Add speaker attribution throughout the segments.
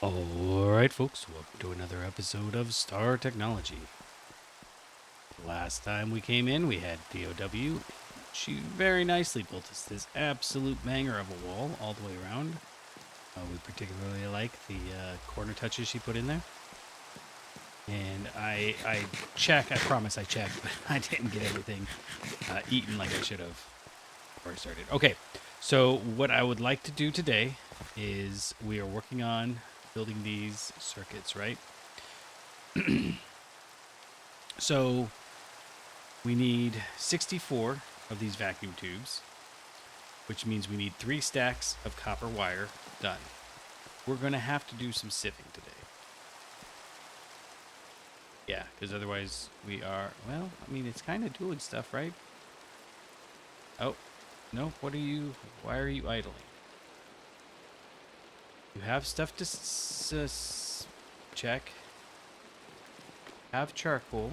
Speaker 1: Alright, folks, welcome to another episode of Star Technology. Last time we came in, we had DOW. She very nicely built us this absolute banger of a wall all the way around. We particularly like the corner touches she put in there. And I promise I checked, but I didn't get everything eaten like I should have before I started. Okay, so what I would like to do today is we are working on building these circuits, right? So we need 64 of these vacuum tubes, which means we need 3 stacks of copper wire done. We're going to have to do some sieving today. Yeah, because otherwise we are, well, I mean, it's kind of doing stuff, right? Oh, no, why are you idling? You have stuff to check. Have charcoal.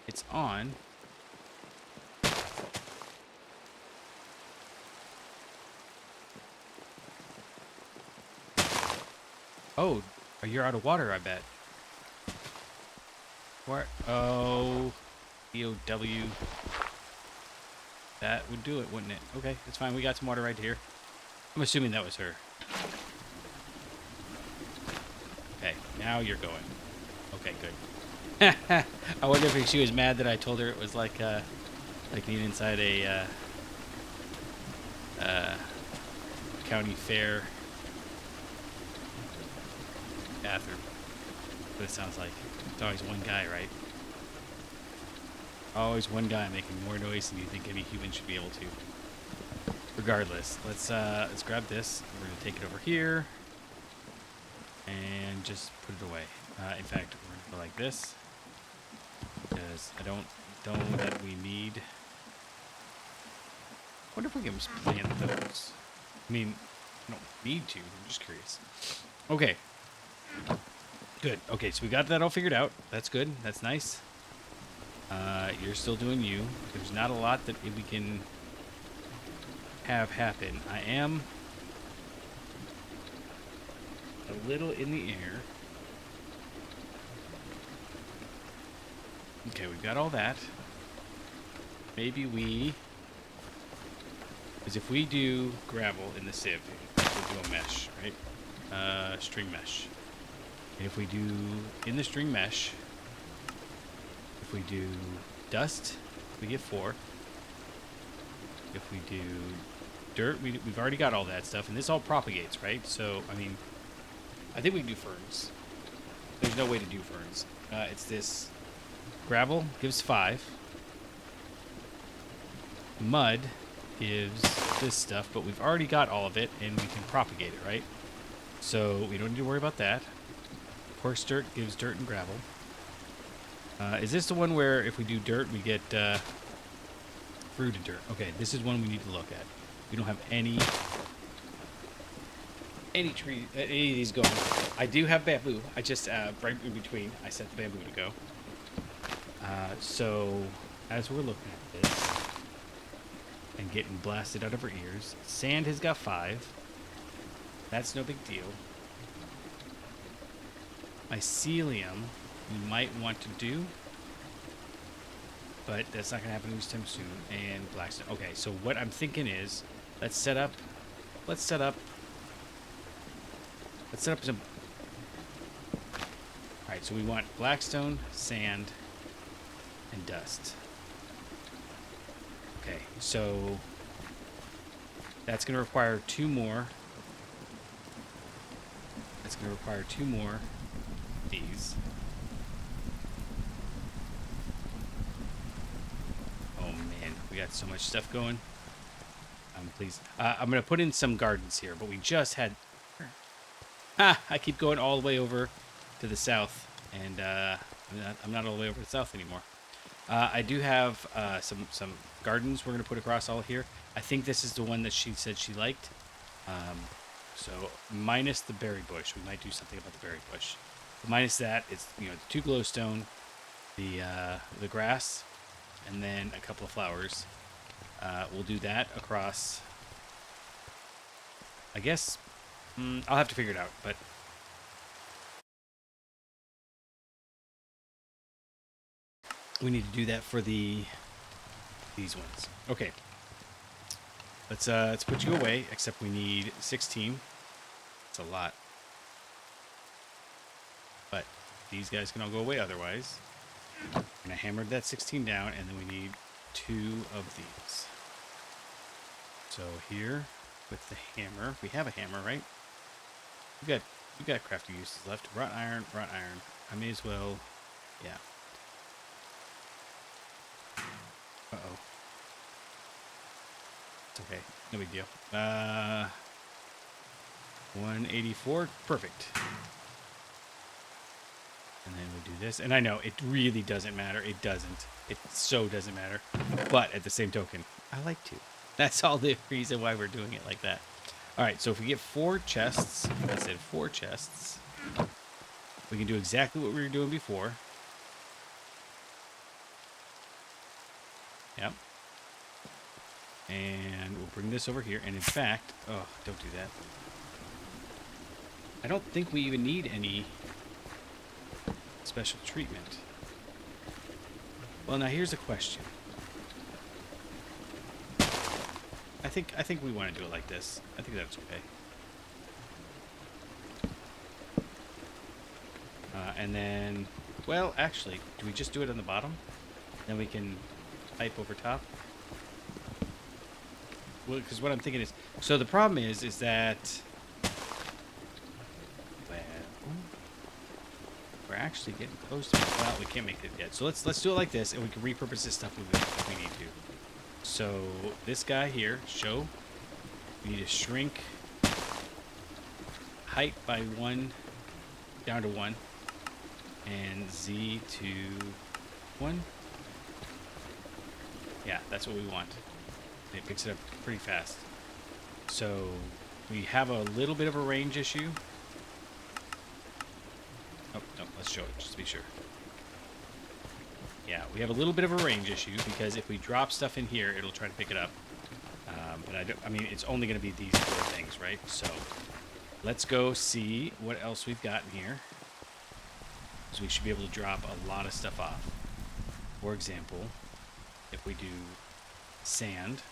Speaker 1: It's on. Oh, you're out of water, I bet. Where? Oh, DOW. That would do it, wouldn't it? Okay, that's fine. We got some water right here. I'm assuming that was her. Okay, now you're going. Okay, good. I wonder if she was mad that I told her it was like being inside a county fair bathroom. What it sounds like. It's always one guy, right? Always one guy making more noise than you think any human should be able to. Regardless, let's grab this. We're gonna take it over here and just put it away. In fact, we're gonna go like this because I don't know that we need. I wonder if we can plant those. I mean, I don't need to. I'm just curious. Okay. Good. Okay, so we got that all figured out. That's good. That's nice. You're still doing you. There's not a lot that we can have happen. I am a little in the air. Okay, we've got all that. Maybe because if we do gravel in the sieve, we'll do a mesh, right? String mesh. And if we do in the string mesh, if we do dust, we get 4. If we do dirt, we've already got all that stuff, and this all propagates, right? So, I mean, I think we can do ferns. There's no way to do ferns. It's this gravel gives 5. Mud gives this stuff, but we've already got all of it, and we can propagate it, right? So we don't need to worry about that. Coarse dirt gives dirt and gravel. Is this the one where if we do dirt, we get fruited dirt? Okay, this is one we need to look at. We don't have any tree, any of these going. I do have bamboo. I just, right in between, I set the bamboo to go. So, as we're looking at this, and getting blasted out of our ears, sand has got 5. That's no big deal. Mycelium, we might want to do, but that's not going to happen anytime soon. And blackstone. Okay, so what I'm thinking is, let's set up some. Alright, so we want blackstone, sand, and dust. Okay, so that's going to require 2 more. That's going to require 2 more of these. Oh man, we got so much stuff going. I'm pleased. I'm going to put in some gardens here, but we just had... I keep going all the way over to the south, and I'm not all the way over to the south anymore. I do have some gardens we're going to put across all here. I think this is the one that she said she liked. So minus the berry bush. We might do something about the berry bush. But minus that, it's the 2 glowstone, the grass, and then a couple of flowers. We'll do that across, I guess, I'll have to figure it out, but we need to do that for these ones. Okay. Let's put you away, except we need 16. It's a lot. But these guys can all go away otherwise. And I hammered that 16 down, and then we need 2 of these. So here, with the hammer, we have a hammer, right? We got crafty uses left. Wrought iron, wrought iron. I may as well, yeah. Uh-oh. It's okay. No big deal. 184. Perfect. And then we do this. And I know it really doesn't matter. It doesn't. It so doesn't matter. But at the same token, I like to. That's all the reason why we're doing it like that. All right. So if we get 4 chests, I said 4 chests, we can do exactly what we were doing before. Yep. And we'll bring this over here. And in fact, oh, don't do that. I don't think we even need any special treatment. Well, now here's a question. I think we want to do it like this. I think that's okay. And then, well, actually, do we just do it on the bottom? Then we can pipe over top? Well, because what I'm thinking is, so the problem is that, well, we're actually getting close to it. Well, we can't make it yet. So let's do it like this, and we can repurpose this stuff if we need to. So this guy here, show, we need to shrink height by 1 down to 1, and Z to 1. Yeah, that's what we want. It picks it up pretty fast. So we have a little bit of a range issue. Oh, no, let's show it just to be sure. Yeah, we have a little bit of a range issue because if we drop stuff in here, it'll try to pick it up. But I mean, it's only going to be these 4 things, right? So let's go see what else we've got in here. So we should be able to drop a lot of stuff off. For example, if we do sand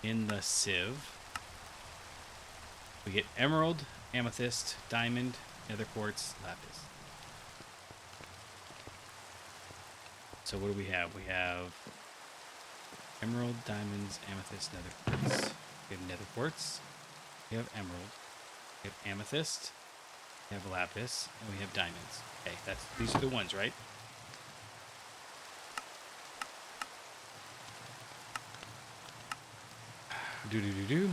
Speaker 1: in the sieve, we get emerald, amethyst, diamond, nether quartz, lapis. So what do we have? We have emerald, diamonds, amethyst, nether quartz. We have nether quartz. We have emerald. We have amethyst. We have lapis, and we have diamonds. Okay, these are the ones, right?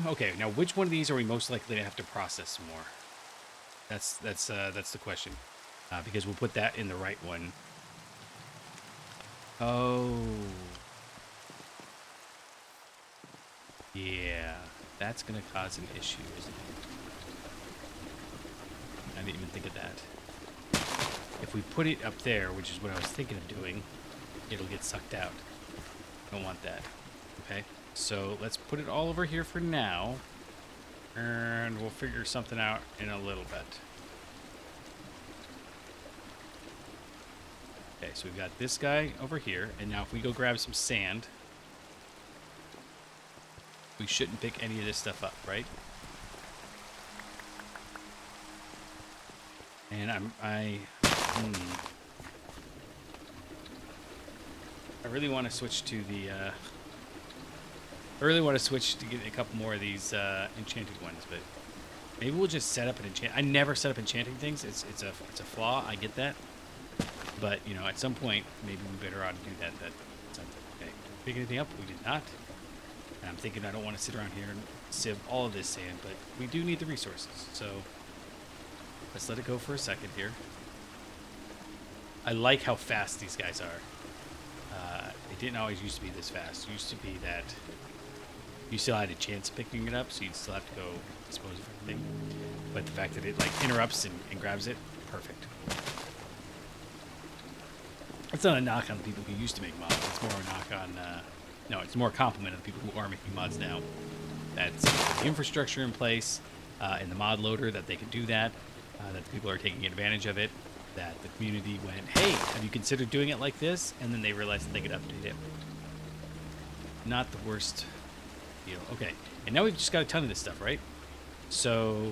Speaker 1: Okay, now which one of these are we most likely to have to process some more? That's the question, because we'll put that in the right one. Oh, yeah, that's gonna cause an issue, isn't it? I didn't even think of that. If we put it up there, which is what I was thinking of doing, it'll get sucked out. Don't want that. Okay. So let's put it all over here for now, and we'll figure something out in a little bit. Okay, so we've got this guy over here, and now if we go grab some sand, we shouldn't pick any of this stuff up, right? And I really want to switch to the. I really want to switch to get a couple more of these enchanted ones, but maybe we'll just set up an enchant. I never set up enchanting things. It's a flaw. I get that, but you know, at some point, maybe we better ought to do that. Okay. Did we pick anything up? We did not. And I'm thinking I don't want to sit around here and sieve all of this sand, but we do need the resources. So let's let it go for a second here. I like how fast these guys are. It didn't always used to be this fast. It used to be that you still had a chance of picking it up, so you'd still have to go dispose of everything. But the fact that it like interrupts and grabs it, perfect. It's not a knock on the people who used to make mods. It's more a knock on, no, it's more a compliment of the people who are making mods now. that's the infrastructure in place in the mod loader that they can do that, that the people are taking advantage of it, that the community went, hey, have you considered doing it like this? And then they realized that they could update it. Not the worst deal. Okay, and now we've just got a ton of this stuff, right? So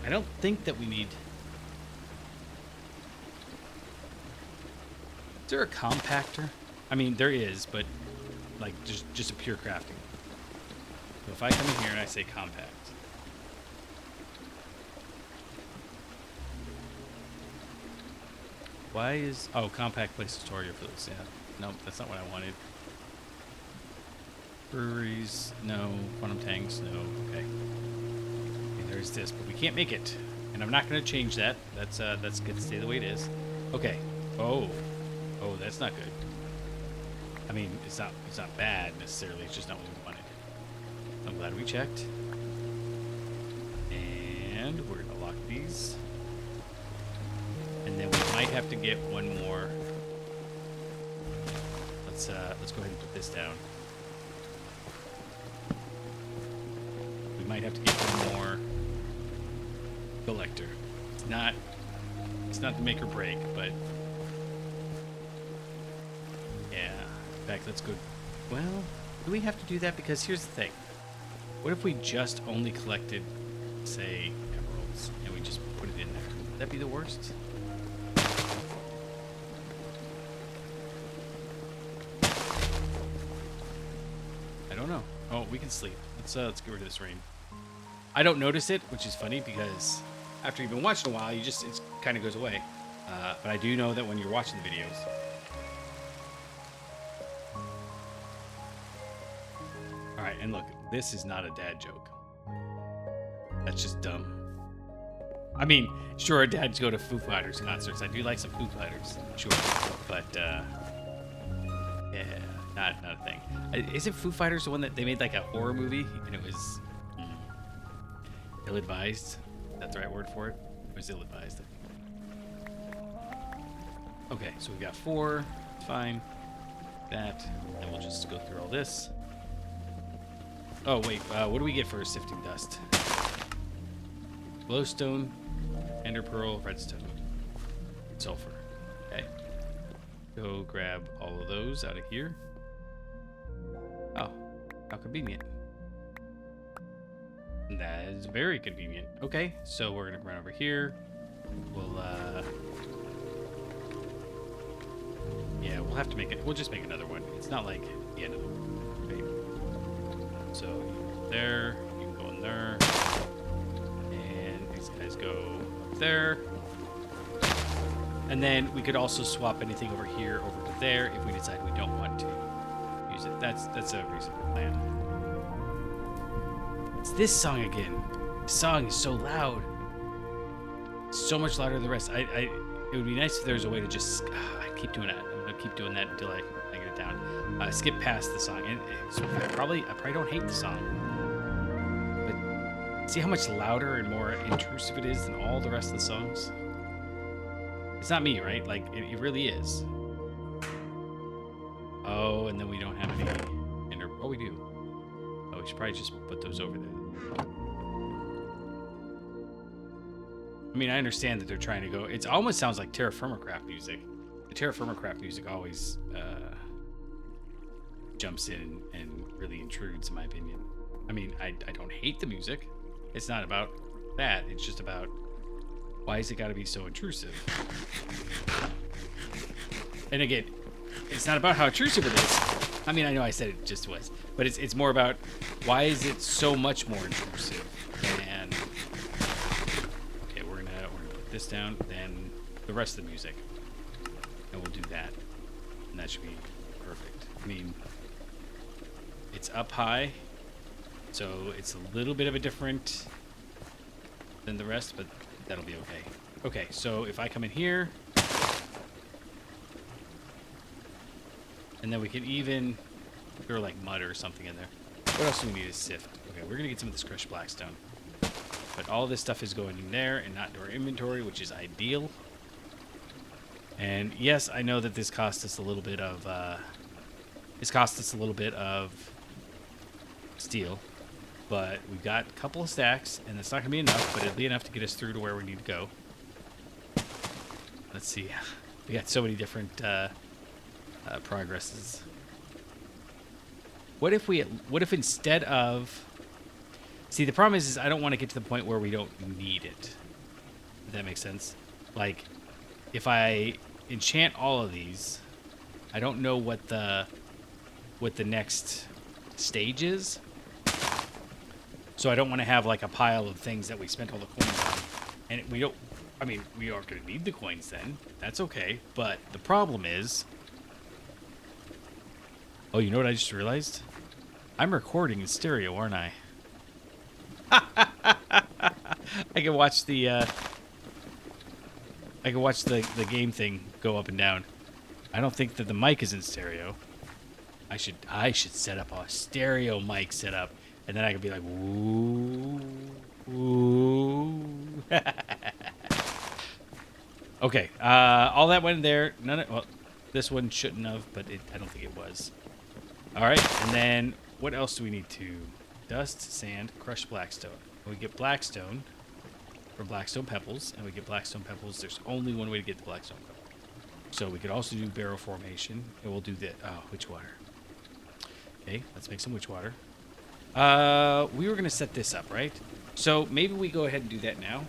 Speaker 1: I don't think that we need... Is there a compactor? I mean, there is, but like just a pure crafting. So if I come in here and I say compact. Why is... Oh, compact place tutorial for this. Yeah. Nope, that's not what I wanted. Breweries, no. Quantum tanks, no. Okay. And there's this, but we can't make it. And I'm not going to change that. That's good to stay the way it is. Okay. Oh, that's not good. I mean, it's not bad necessarily. It's just not what we wanted. I'm glad we checked. And we're going to lock these. And then we might have to get one more. Let's go ahead and put this down. We might have to get one more collector. It's not the make or break, but yeah. In fact, let's go. Well, do we have to do that? Because here's the thing. What if we just only collected, say, emeralds, and we just put it in there? Would that be the worst? I don't know. Oh, we can sleep. Let's get rid of this rain. I don't notice it, which is funny because after you've been watching a while, it kind of goes away. But I do know that when you're watching the videos. All right, and look, this is not a dad joke. That's just dumb. I mean, sure, dads go to Foo Fighters concerts. I do like some Foo Fighters, sure, but yeah, not a thing. Isn't Foo Fighters the one that they made like a horror movie and it was ill-advised? Is that the right word for it? It was ill-advised, I think. Okay, so we've got 4. Fine. That. And we'll just go through all this. Oh, wait. What do we get for sifting dust? Glowstone, ender pearl, redstone, sulfur. Okay. Go grab all of those out of here. Oh, how convenient. That is very convenient. Okay, so we're gonna run over here. We'll yeah, we'll have to make it. We'll just make another one. It's not like the end of the world. Okay. So you go there, you can go in there, and these guys go up there. And then we could also swap anything over here over to there if we decide we don't want to use it. That's a reasonable plan. It's this song again. This song is so loud. So much louder than the rest. It would be nice if there was a way to just... I keep doing that. I'm going to keep doing that until I get it down. Skip past the song. And I probably don't hate the song. But see how much louder and more intrusive it is than all the rest of the songs? It's not me, right? Like, it really is. Oh, and then we don't have any... Oh, we do. Oh, we should probably just put those over there. I mean, I understand that they're trying to go... It almost sounds like Terra Firma Craft music. The Terra Firma Craft music always jumps in and really intrudes, in my opinion. I mean, I don't hate the music. It's not about that. It's just about... Why has it got to be so intrusive? And again, it's not about how intrusive it is. I mean, I know I said it just was, but it's more about why is it so much more intrusive? And okay, we're gonna put this down, then the rest of the music, and we'll do that, and that should be perfect. I mean, it's up high, so it's a little bit of a different than the rest, but that'll be okay. Okay, so if I come in here, and then we can even throw like mud or something in there. What else do we need to sift? Okay, we're gonna get some of this crushed blackstone. But all this stuff is going in there and not to our inventory, which is ideal. And yes, I know that this cost us a little bit of steel. but we've got a couple of stacks, and it's not going to be enough, but it'll be enough to get us through to where we need to go. Let's see. We got so many different progresses. What if instead of... See, the problem is I don't want to get to the point where we don't need it. If that makes sense. Like, if I enchant all of these, I don't know what the next stage is. So I don't want to have like a pile of things that we spent all the coins on. And we don't... I mean, we aren't going to need the coins then. That's okay. But the problem is... Oh, you know what I just realized? I'm recording in stereo, aren't I? I can watch the game thing go up and down. I don't think that the mic is in stereo. I should set up a stereo mic setup, and then I could be like, woo, woo. Okay, all that went in there. None of, well, this one shouldn't have, but I don't think it was. All right, and then what else do we need to? Dust, sand, crushed blackstone. We get blackstone from blackstone pebbles, and we get blackstone pebbles. There's only one way to get the blackstone pebbles. So we could also do barrel formation, and we'll do the witch water. Okay, let's make some witch water. We were gonna set this up, right? So maybe we go ahead and do that now.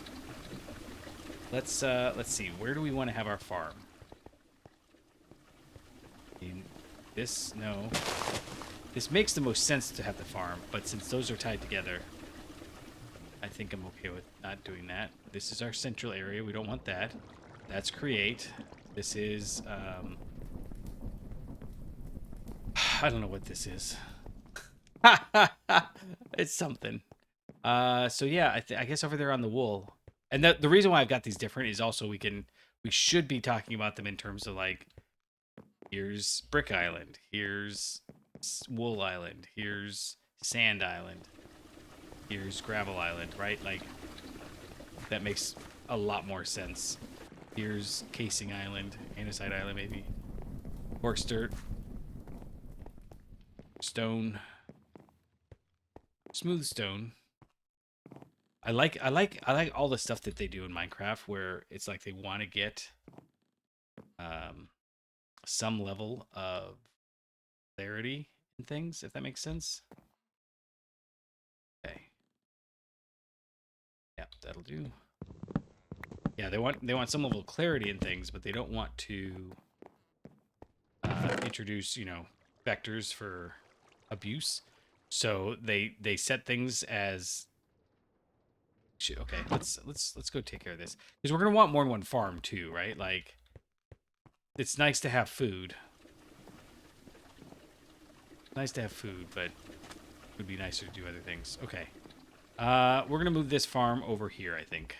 Speaker 1: Let's see. Where do we want to have our farm? No. This makes the most sense to have the farm, but since those are tied together, I think I'm okay with not doing that. This is our central area. We don't want that. That's create. This is, I don't know what this is. It's something. So yeah, I guess over there on the wool. And the reason why I've got these different is also we should be talking about them in terms of like, here's Brick Island, here's Wool Island, here's Sand Island, here's Gravel Island, right? Like, that makes a lot more sense. Here's Casing Island, Andesite Island, maybe. Quartz dirt, stone, smooth stone. I like all the stuff that they do in Minecraft where it's like they want to get some level of clarity in things, if that makes sense. Okay. Yeah, that'll do. Yeah, they want some level of clarity in things, but they don't want to introduce, vectors for abuse. So they set things as... Okay, let's go take care of this, because we're gonna want more than one farm too, right? Like, it's nice to have food. Nice to have food, but it would be nicer to do other things. Okay. We're gonna move this farm over here, I think.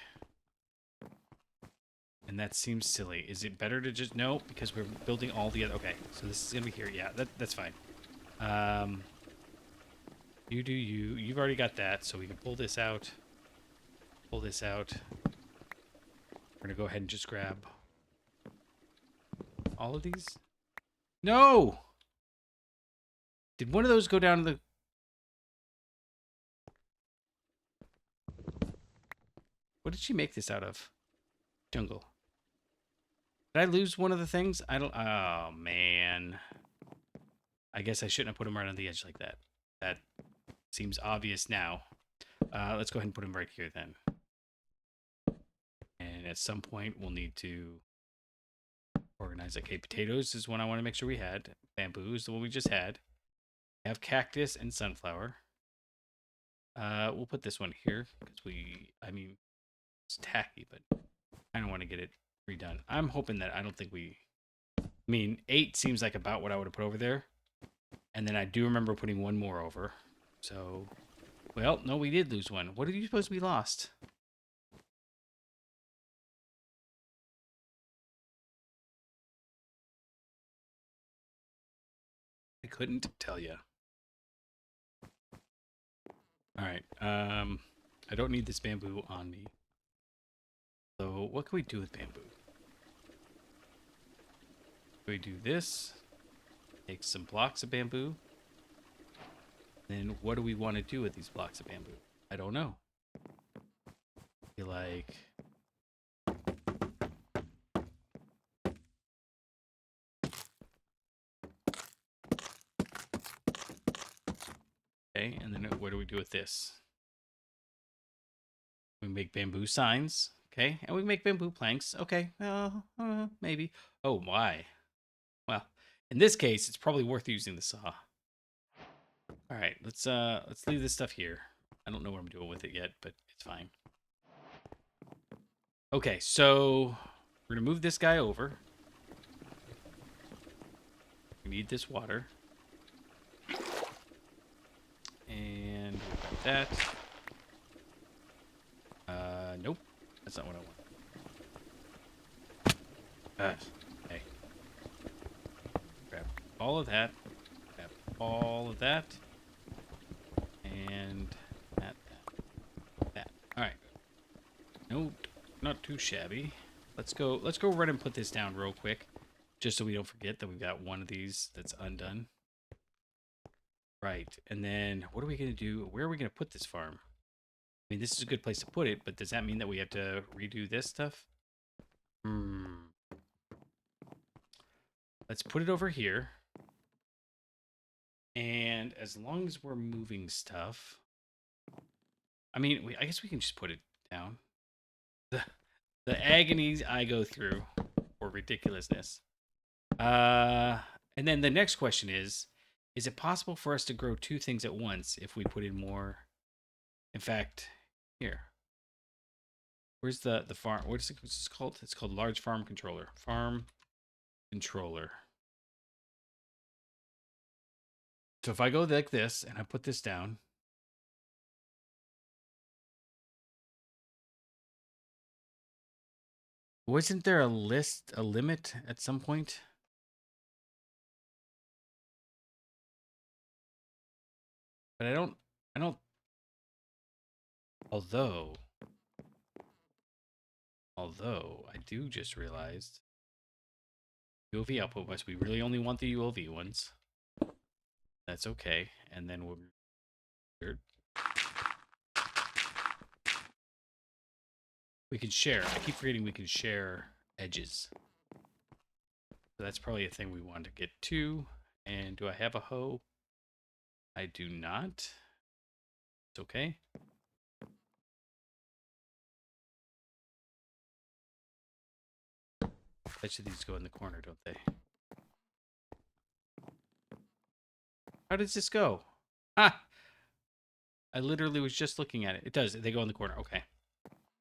Speaker 1: And that seems silly. Is it better to just... No, because we're building all the other... Okay, so this is gonna be here. Yeah, that's fine. You do you. You've already got that, so we can pull this out. Pull this out. We're gonna go ahead and just grab all of these. No! Did one of those go down to the... What did she make this out of? Jungle. Did I lose one of the things? I don't... Oh, man. I guess I shouldn't have put him right on the edge like that. That seems obvious now. Let's go ahead and put him right here then. And at some point, we'll need to organize. Okay, potatoes is one I want to make sure we had. Bamboo is the one we just had. We have cactus and sunflower. We'll put this one here because I mean, it's tacky, but I don't want to get it redone. I'm hoping that I mean, 8 seems like about what I would have put over there. And then I do remember putting one more over. So, well, no, we did lose one. What did you suppose we lost? I couldn't tell you. All right. I don't need this bamboo on me. So what can we do with bamboo? We do this. Take some blocks of bamboo. Then what do we want to do with these blocks of bamboo? I don't know. I feel like... Okay, and then what do we do with this? We make bamboo signs, okay? And we make bamboo planks, okay? Maybe. Oh, my. Well, in this case, it's probably worth using the saw. All right, let's leave this stuff here. I don't know what I'm doing with it yet, but it's fine. Okay, so we're gonna move this guy over. We need this water. And we've got that. Nope. That's not what I want. Okay. Grab all of that. Grab all of that. And that. Alright. No, not too shabby. Let's go run and put this down real quick. Just so we don't forget that we've got one of these that's undone. Right. And then what are we going to do? Where are we going to put this farm? I mean, this is a good place to put it, but does that mean that we have to redo this stuff? Let's put it over here. And as long as we're moving stuff... I mean, I guess we can just put it down. The agonies I go through for ridiculousness. And then the next question is it possible for us to grow two things at once if we put in more? In fact, here. Where's the farm? What's it called? It's called large farm controller. Farm controller. So if I go like this and I put this down. Wasn't there a limit at some point? But I don't, although I do just realized ULV output must, we really only want the ULV ones. That's okay. And then we can share. I keep forgetting we can share edges. So that's probably a thing we want to get to. And do I have a hoe? I do not. It's okay. I bet you these go in the corner, don't they? How does this go? Ah! I literally was just looking at it. It does. They go in the corner. Okay.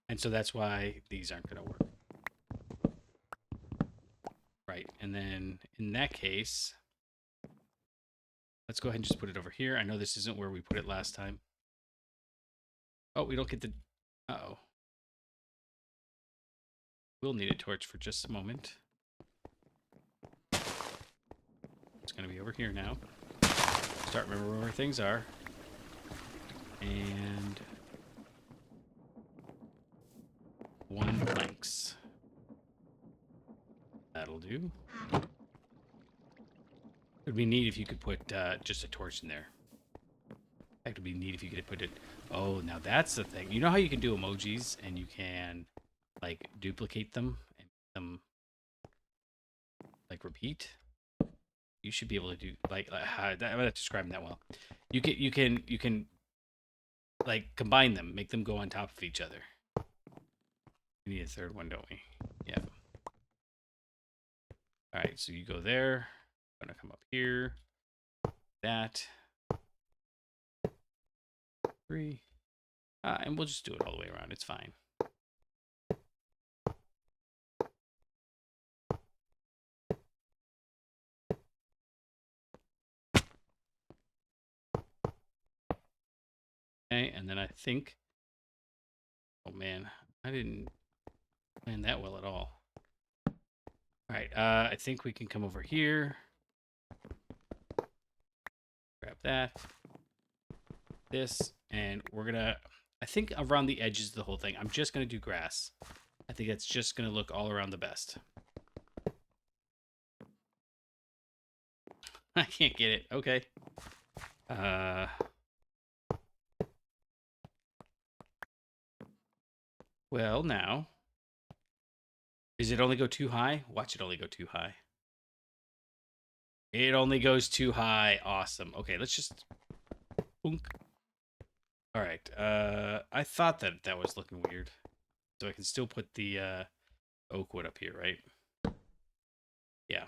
Speaker 1: And so that's why these aren't going to work. Right. And then in that case, let's go ahead and just put it over here. I know this isn't where we put it last time. Oh, we don't get the... Uh-oh. We'll need a torch for just a moment. It's going to be over here now. Start remembering where things are. And... 1 planks. That'll do. It would be neat if you could put just a torch in there. That would be neat if you could put it... Oh, now that's the thing. You know how you can do emojis and you can, like, duplicate them and make them, like, repeat? You should be able to do, like, I'm not describing that well. You can, like, combine them, make them go on top of each other. We need a third one, don't we? Yeah. All right, so you go there. I'm gonna come up here. That. 3. And we'll just do it all the way around. It's fine. Okay, and then I think... Oh, man. I didn't plan that well at all. All right, I think we can come over here. Grab that. This. And we're gonna... I think around the edges of the whole thing, I'm just gonna do grass. I think that's just gonna look all around the best. I can't get it. Okay. Well, now, is it only go too high? Watch it only go too high. It only goes too high. Awesome. Okay, let's just... Boonk. All right. I thought that was looking weird. So I can still put the oak wood up here, right? Yeah.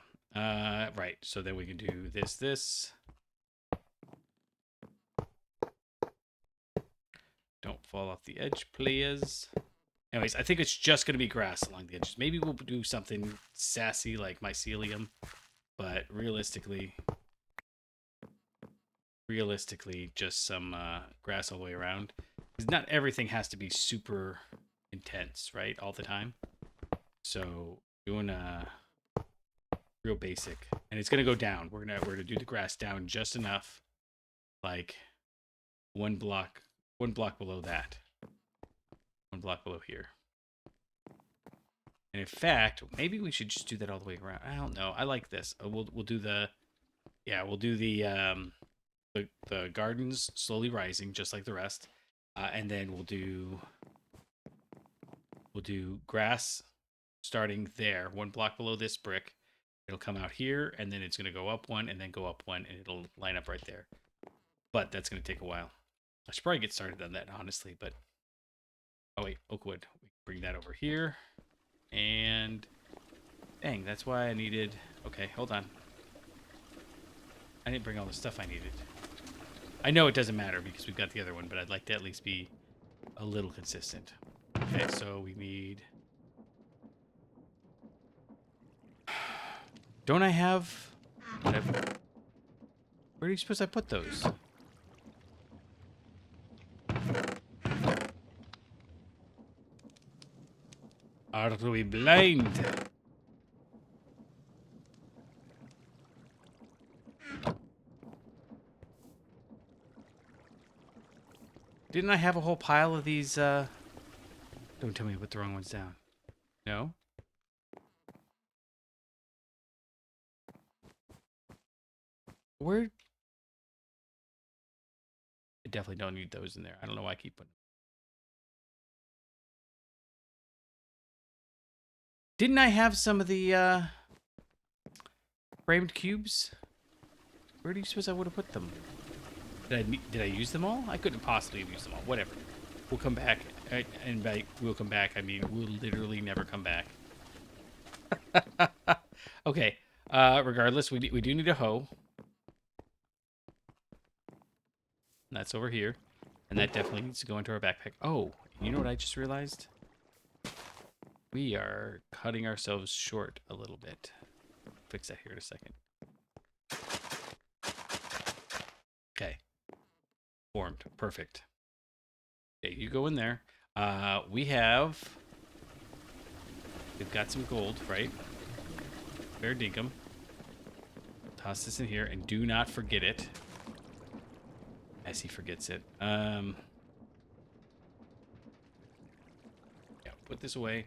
Speaker 1: Right. So then we can do this. Don't fall off the edge, please. Anyways, I think it's just going to be grass along the edges. Maybe we'll do something sassy like mycelium, but realistically, just some grass all the way around. Because not everything has to be super intense, right, all the time. So doing real basic, and it's gonna go down. We're gonna do the grass down just enough, like one block below that, one block below here. And in fact, maybe we should just do that all the way around. I don't know. I like this. We'll do the the gardens slowly rising just like the rest, and then we'll do grass starting there, one block below this brick. It'll come out here, and then it's going to go up one, and then go up one, and it'll line up right there. But that's going to take a while. I should probably get started on that, honestly, but... Oh, wait, oakwood. We can bring that over here. And... Dang, that's why I needed... Okay, hold on. I didn't bring all the stuff I needed. I know it doesn't matter because we've got the other one, but I'd like to at least be a little consistent. Okay, so we need... Don't I have... Where do you suppose I put those? Are we blind? Didn't I have a whole pile of these, Don't tell me I put the wrong ones down. No? Where? I definitely don't need those in there. I don't know why I keep putting them. Didn't I have some of the, framed cubes? Where do you suppose I would have put them? Did I use them all? I couldn't possibly have used them all. Whatever. We'll come back. And by we'll come back, I mean we'll literally never come back. Okay. Regardless, we do need a hoe. That's over here. And that definitely needs to go into our backpack. Oh, you know what I just realized? We are cutting ourselves short a little bit. Fix that here in a second. Okay. Formed. Perfect. Okay, you go in there. We've got some gold, right? Fair dinkum. Toss this in here, and do not forget it. As he forgets it. Yeah, put this away.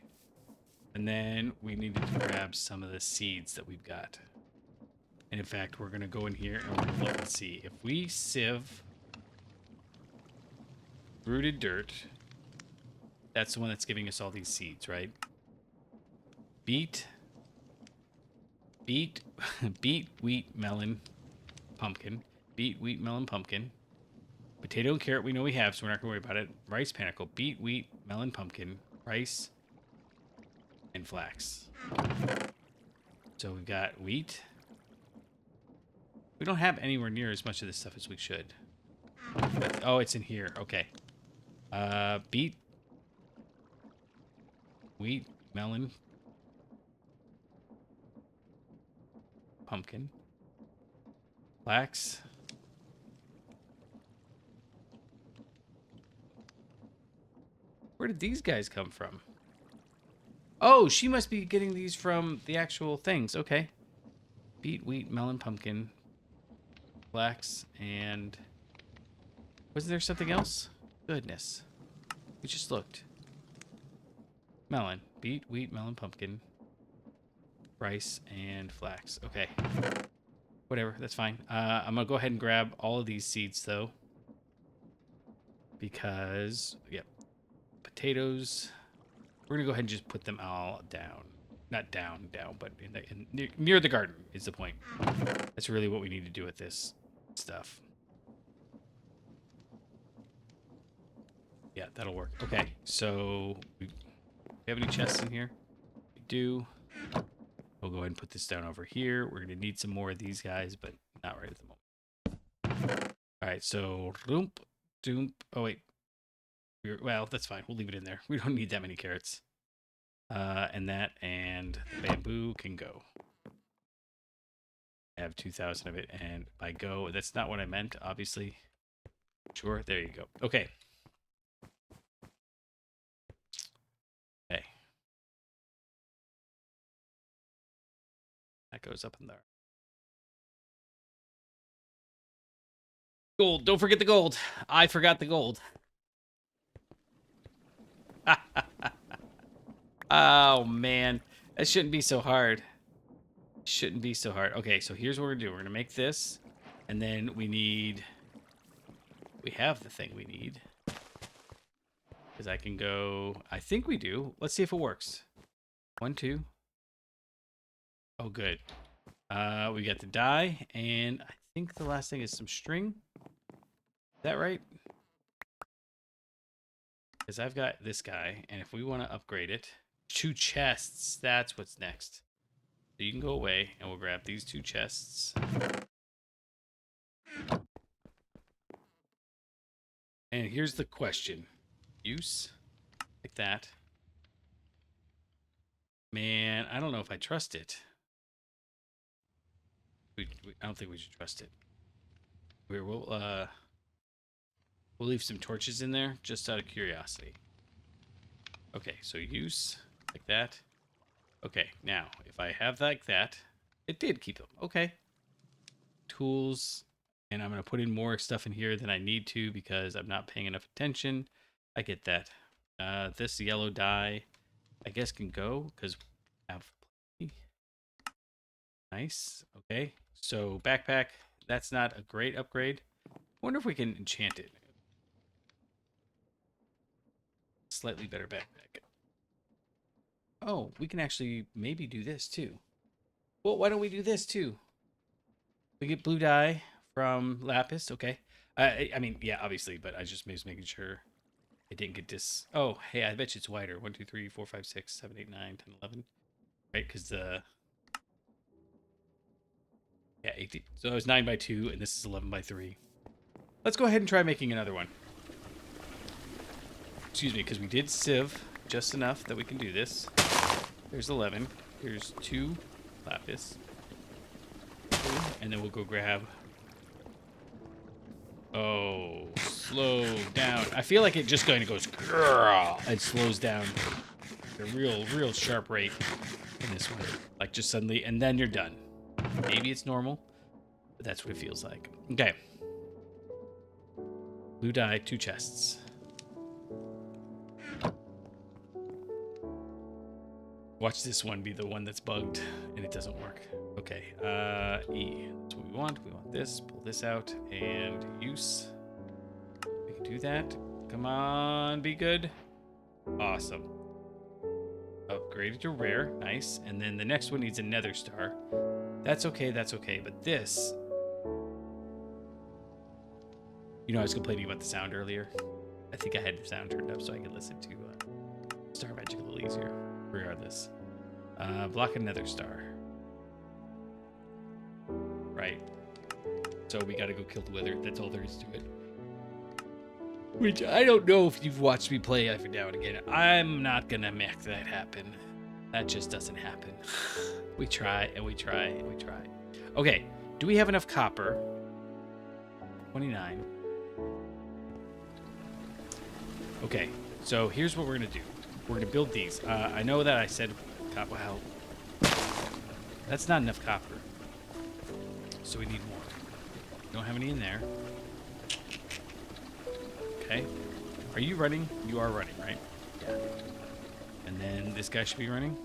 Speaker 1: And then we needed to grab some of the seeds that we've got. And in fact, we're going to go in here and we're going to look and see. If we sieve rooted dirt, that's the one that's giving us all these seeds, right? Beet, wheat, melon, pumpkin. Beet, wheat, melon, pumpkin. Potato and carrot we know we have, so we're not going to worry about it. Rice panicle. Beet, wheat, melon, pumpkin. Rice, and flax. So we've got wheat. We don't have anywhere near as much of this stuff as we should. Oh, it's in here. Okay. Beet. Wheat, melon. Pumpkin. Flax. Where did these guys come from? Oh, she must be getting these from the actual things. Okay. Beet, wheat, melon, pumpkin, flax, and... Was there something else? Goodness. We just looked. Melon. Beet, wheat, melon, pumpkin, rice, and flax. Okay. Whatever, that's fine. I'm going to go ahead and grab all of these seeds, though. Because, yep. Potatoes. We're gonna go ahead and just put them all down. Not down, but near the garden is the point. That's really what we need to do with this stuff. Yeah, that'll work. Okay, so we have any chests in here? We do. We'll go ahead and put this down over here. We're gonna need some more of these guys, but not right at the moment. All right, so doomp, doomp. Oh wait, well that's fine. We'll leave it in there. We don't need that many carrots. And that and bamboo can go. I have 2,000 of it, and by go, that's not what I meant, obviously. Sure, there you go. Okay. Okay. That goes up in there. Gold. Don't forget the gold. I forgot the gold. Oh, man. That shouldn't be so hard. Shouldn't be so hard. Okay, so here's what we're going to do. We're going to make this, and then we need... We have the thing we need. Because I can go... I think we do. Let's see if it works. 1, 2. Oh, good. We got the dye, and I think the last thing is some string. Is that right? Because I've got this guy, and if we want to upgrade it... 2 chests. That's what's next. So you can go away, and we'll grab these 2 chests. And here's the question. Use. Like that. Man, I don't know if I trust it. I don't think we should trust it. We'll leave some torches in there, just out of curiosity. Okay, so use. Like that. Okay, now, if I have like that, it did keep them. Okay. Tools. And I'm going to put in more stuff in here than I need to because I'm not paying enough attention. I get that. This yellow dye, I guess, can go because we have plenty. Nice. Okay. So backpack, that's not a great upgrade. I wonder if we can enchant it. Slightly better backpack. Oh, we can actually maybe do this too. Well, why don't we do this too? We get blue dye from lapis. Okay. I mean, yeah, obviously, but I just was making sure it didn't get this. Oh, hey, I bet you it's wider. 1, 2, 3, 4, 5, 6, 7, 8, 9, 10, 11. Right? Because the... Yeah, 18. So it was 9 by 2, and this is 11 by 3. Let's go ahead and try making another one. Excuse me, because we did sieve just enough that we can do this. There's 11. Here's 2 lapis. And then we'll go grab... Oh, slow down. I feel like it just kind of goes... and slows down at a real sharp rate in this one. Like just suddenly, and then you're done. Maybe it's normal, but that's what it feels like. Okay. Blue dye, 2 chests. Watch this one be the one that's bugged and it doesn't work. Okay, E. That's what we want. We want this. Pull this out and use. We can do that. Come on, be good. Awesome. Upgraded to rare. Nice. And then the next one needs a nether star. That's okay, that's okay. But this... You know, I was complaining about the sound earlier. I think I had the sound turned up so I could listen to Star Magic a little easier. Regardless. Block a nether star. Right. So we gotta go kill the wither. That's all there is to it. Which I don't know if you've watched me play every now and again. I'm not gonna make that happen. That just doesn't happen. We try and we try and we try. Okay. Do we have enough copper? 29. Okay. So here's what we're gonna do. We're going to build these. I know that I said... Wow. That's not enough copper. So we need more. Don't have any in there. Okay. Are you running? You are running, right? Yeah. And then this guy should be running?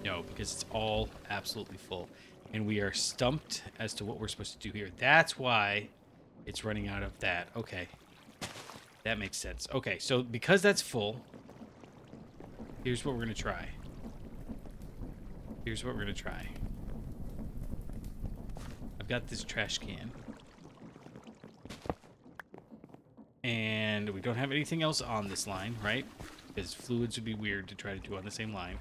Speaker 1: No, because it's all absolutely full. And we are stumped as to what we're supposed to do here. That's why it's running out of that. Okay. That makes sense. Okay, so because that's full... Here's what we're gonna try. Here's what we're gonna try. I've got this trash can. And we don't have anything else on this line, right? Because fluids would be weird to try to do on the same line.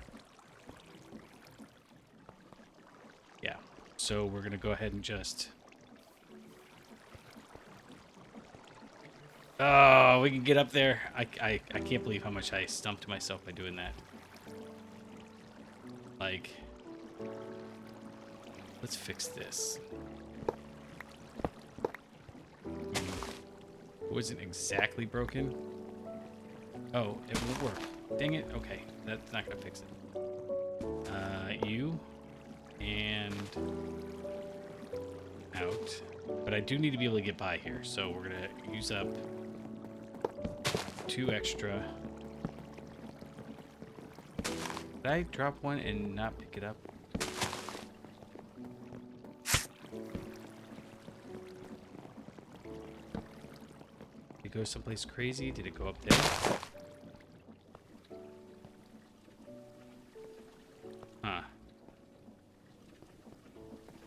Speaker 1: Yeah. So we're gonna go ahead and just... Oh, we can get up there. I can't believe how much I stumped myself by doing that. Like, let's fix this. It wasn't exactly broken. Oh, it won't work. Dang it. Okay, that's not gonna fix it. You and out. But I do need to be able to get by here, so we're gonna use up 2 extra. Did I drop one and not pick it up? Did it go someplace crazy? Did it go up there? Huh.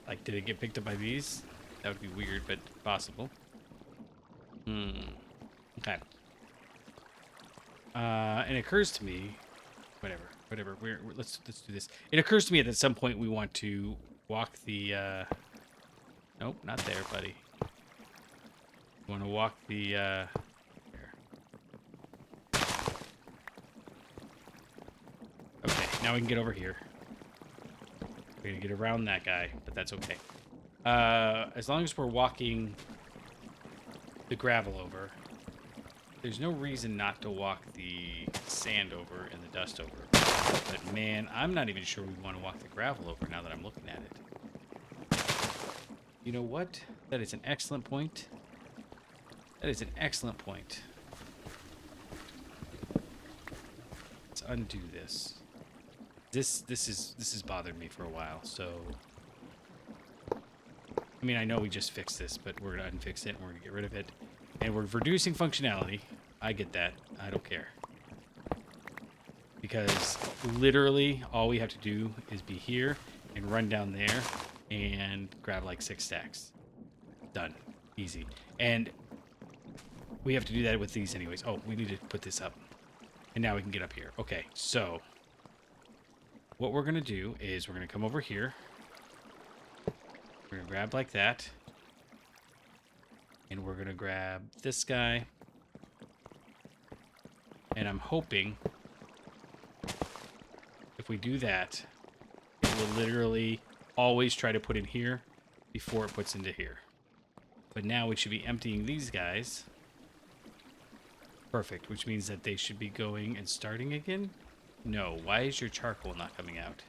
Speaker 1: Like, did it get picked up by these? That would be weird, but possible. Okay. And it occurs to me, whatever. Let's do this. It occurs to me that at some point we want to walk the. Nope, not there, buddy. We want to walk the. There. Okay, now we can get over here. We're gonna get around that guy, but that's okay. As long as we're walking the gravel over, there's no reason not to walk the sand over and the dust over. But man, I'm not even sure we want to walk the gravel over now that I'm looking at it. You know what? That is an excellent point. That is an excellent point. Let's undo this. This has bothered me for a while, so... I mean, I know we just fixed this, but we're going to unfix it, and we're going to get rid of it. And we're reducing functionality. I get that. I don't care. Because literally, all we have to do is be here and run down there and grab like 6 stacks. Done. Easy. And we have to do that with these anyways. Oh, we need to put this up. And now we can get up here. Okay, so... what we're going to do is we're going to come over here. We're going to grab like that. And we're going to grab this guy. And I'm hoping if we do that, it will literally always try to put in here before it puts into here. But now we should be emptying these guys. Perfect, which means that they should be going and starting again. No, why is your charcoal not coming out?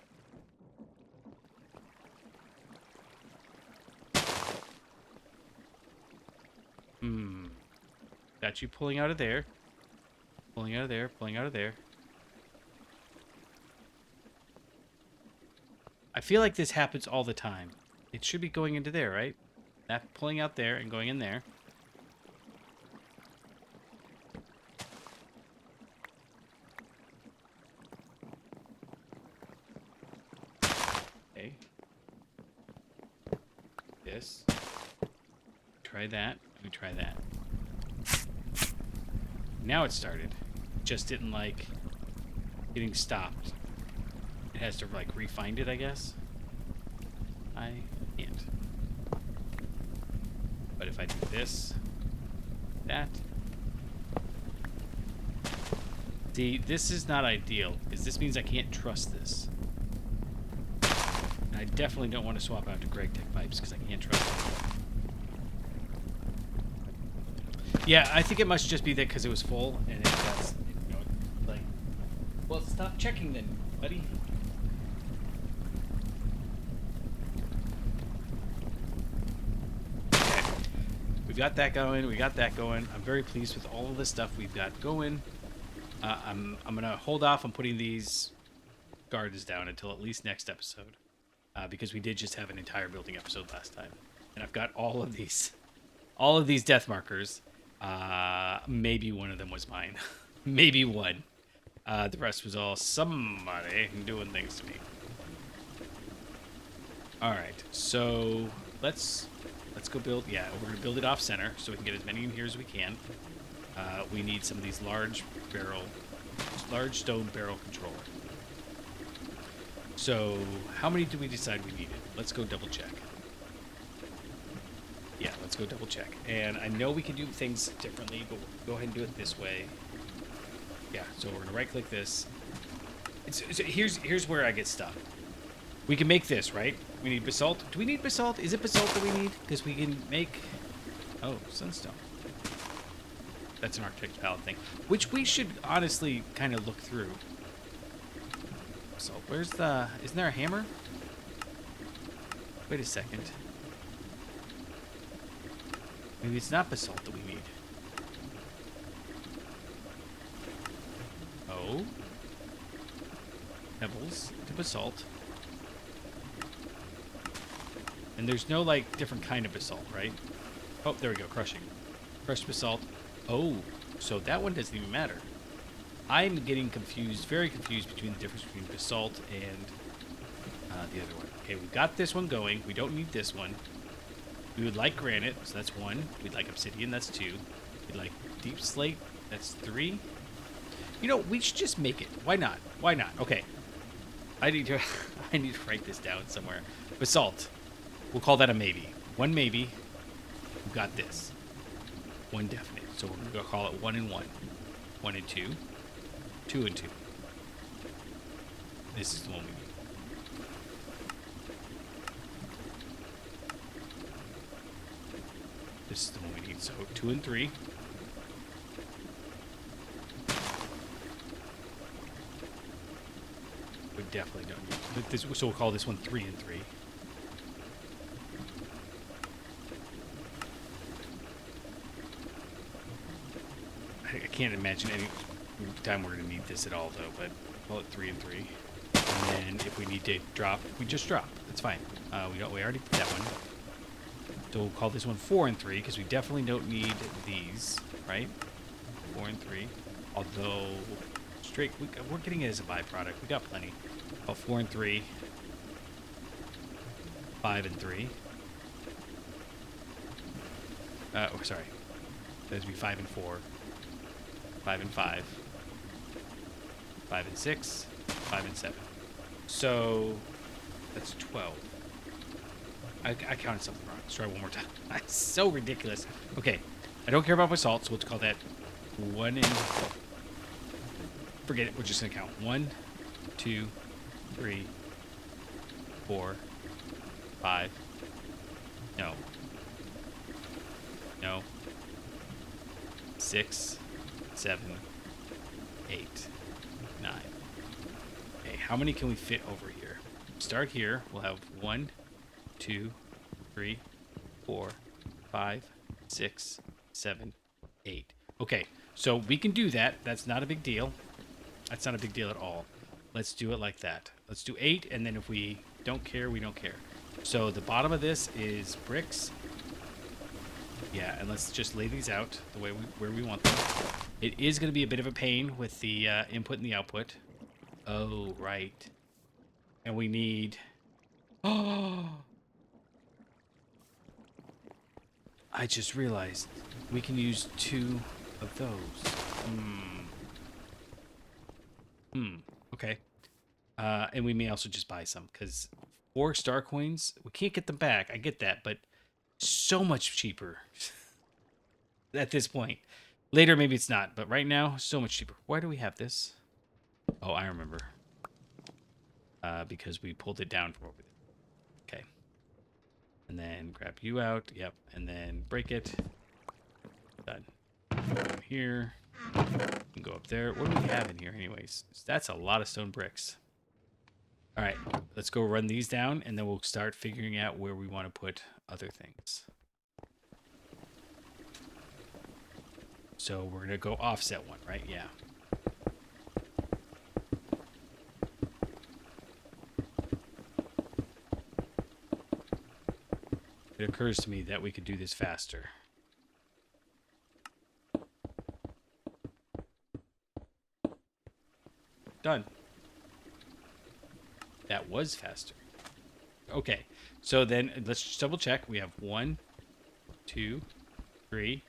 Speaker 1: Got you pulling out of there. Pulling out of there, pulling out of there. I feel like this happens all the time. It should be going into there, right? That pulling out there and going in there. Okay. This. Try that. We try that. Now it started. Just didn't like getting stopped. It has to like re-find it, I guess. I can't. But if I do this, that. See, this is not ideal, because this means I can't trust this. And I definitely don't want to swap out to Gregtech pipes, because I can't trust them. Yeah, I think it must just be that because it was full, and it got, you know, like... Well, stop checking then, buddy. Okay. We've got that going, we got that going. I'm very pleased with all of the stuff we've got going. I'm going to hold off on putting these gardens down until at least next episode. Because we did just have an entire building episode last time. And I've got all of these death markers. Maybe one of them was mine. Maybe one. The rest was all somebody doing things to me. All right, so let's go build. Yeah, we're gonna build it off center so we can get as many in here as we can. We need some of these large stone barrel controller. So how many do we decide we needed? Let's go double check. Yeah, let's go double check. And I know we can do things differently, but we'll go ahead and do it this way. Yeah, so we're gonna right click this. Here's where I get stuck. We can make this, right? We need basalt. Do we need basalt? Is it basalt that we need? Because we can make... Oh, sunstone. That's an architect's palette thing. Which we should honestly kind of look through. So, where's the... Isn't there a hammer? Wait a second. Maybe it's not basalt that we need. Oh. Pebbles to basalt. And there's no, like, different kind of basalt, right? Oh, there we go, crushing. Crushed basalt. Oh, so that one doesn't even matter. I'm getting confused, very confused between the difference between basalt and the other one. Okay, we've got this one going. We don't need this one. We would like granite, so that's 1. We'd like obsidian, that's 2. We'd like deep slate, that's 3. You know, we should just make it. Why not? Why not? Okay. I need to write this down somewhere. Basalt. We'll call that a maybe. 1 maybe. We've got this. 1 definite. So we're going to call it 1 and 1. 1 and 2. 2 and 2. This is the one we need. This is the one we need. So 2 and 3. We definitely don't need this. So we'll call this one 3 and 3. I can't imagine any time we're going to need this at all, though, but call it 3 and 3. And then if we need to drop, we just drop. That's fine. We already did that one. So we'll call this one 4 and 3, because we definitely don't need these, right? 4 and 3. Although, we're getting it as a byproduct. We got plenty. Call 4 and 3. 5 and 3. Oh, sorry. That would be 5 and 4. 5 and 5. 5 and 6. 5 and 7. So, that's 12. I counted something wrong. Let's try one more time. That's so ridiculous. Okay. I don't care about basalt, so we'll call that 1 and... Forget it. We're just going to count. 1, 2, 3, 4, 5. No. No. 6, 7, 8, 9. Okay, how many can we fit over here? Start here. We'll have 1, 2, 3, 4, 5, 6, 7, 8. Okay, so we can do that. That's not a big deal. That's not a big deal at all. Let's do it like that. Let's do 8, and then if we don't care, we don't care. So the bottom of this is bricks. Yeah, and let's just lay these out the way where we want them. It is going to be a bit of a pain with the input and the output. Oh, right. And we need... Oh! I just realized we can use 2 of those. Okay. And we may also just buy some, because 4 star coins, we can't get them back. I get that, but so much cheaper at this point. Later, maybe it's not, but right now, so much cheaper. Why do we have this? Oh, I remember. Because we pulled it down from over there. Okay. And then grab you out. Yep. And then break it. Done. Go here. And go up there. What do we have in here anyways? That's a lot of stone bricks. All right. Let's go run these down, and then we'll start figuring out where we want to put other things. So we're going to go offset one, right? Yeah. It occurs to me that we could do this faster. Done. That was faster. Okay. So then let's just double check. We have 1, 2, 3,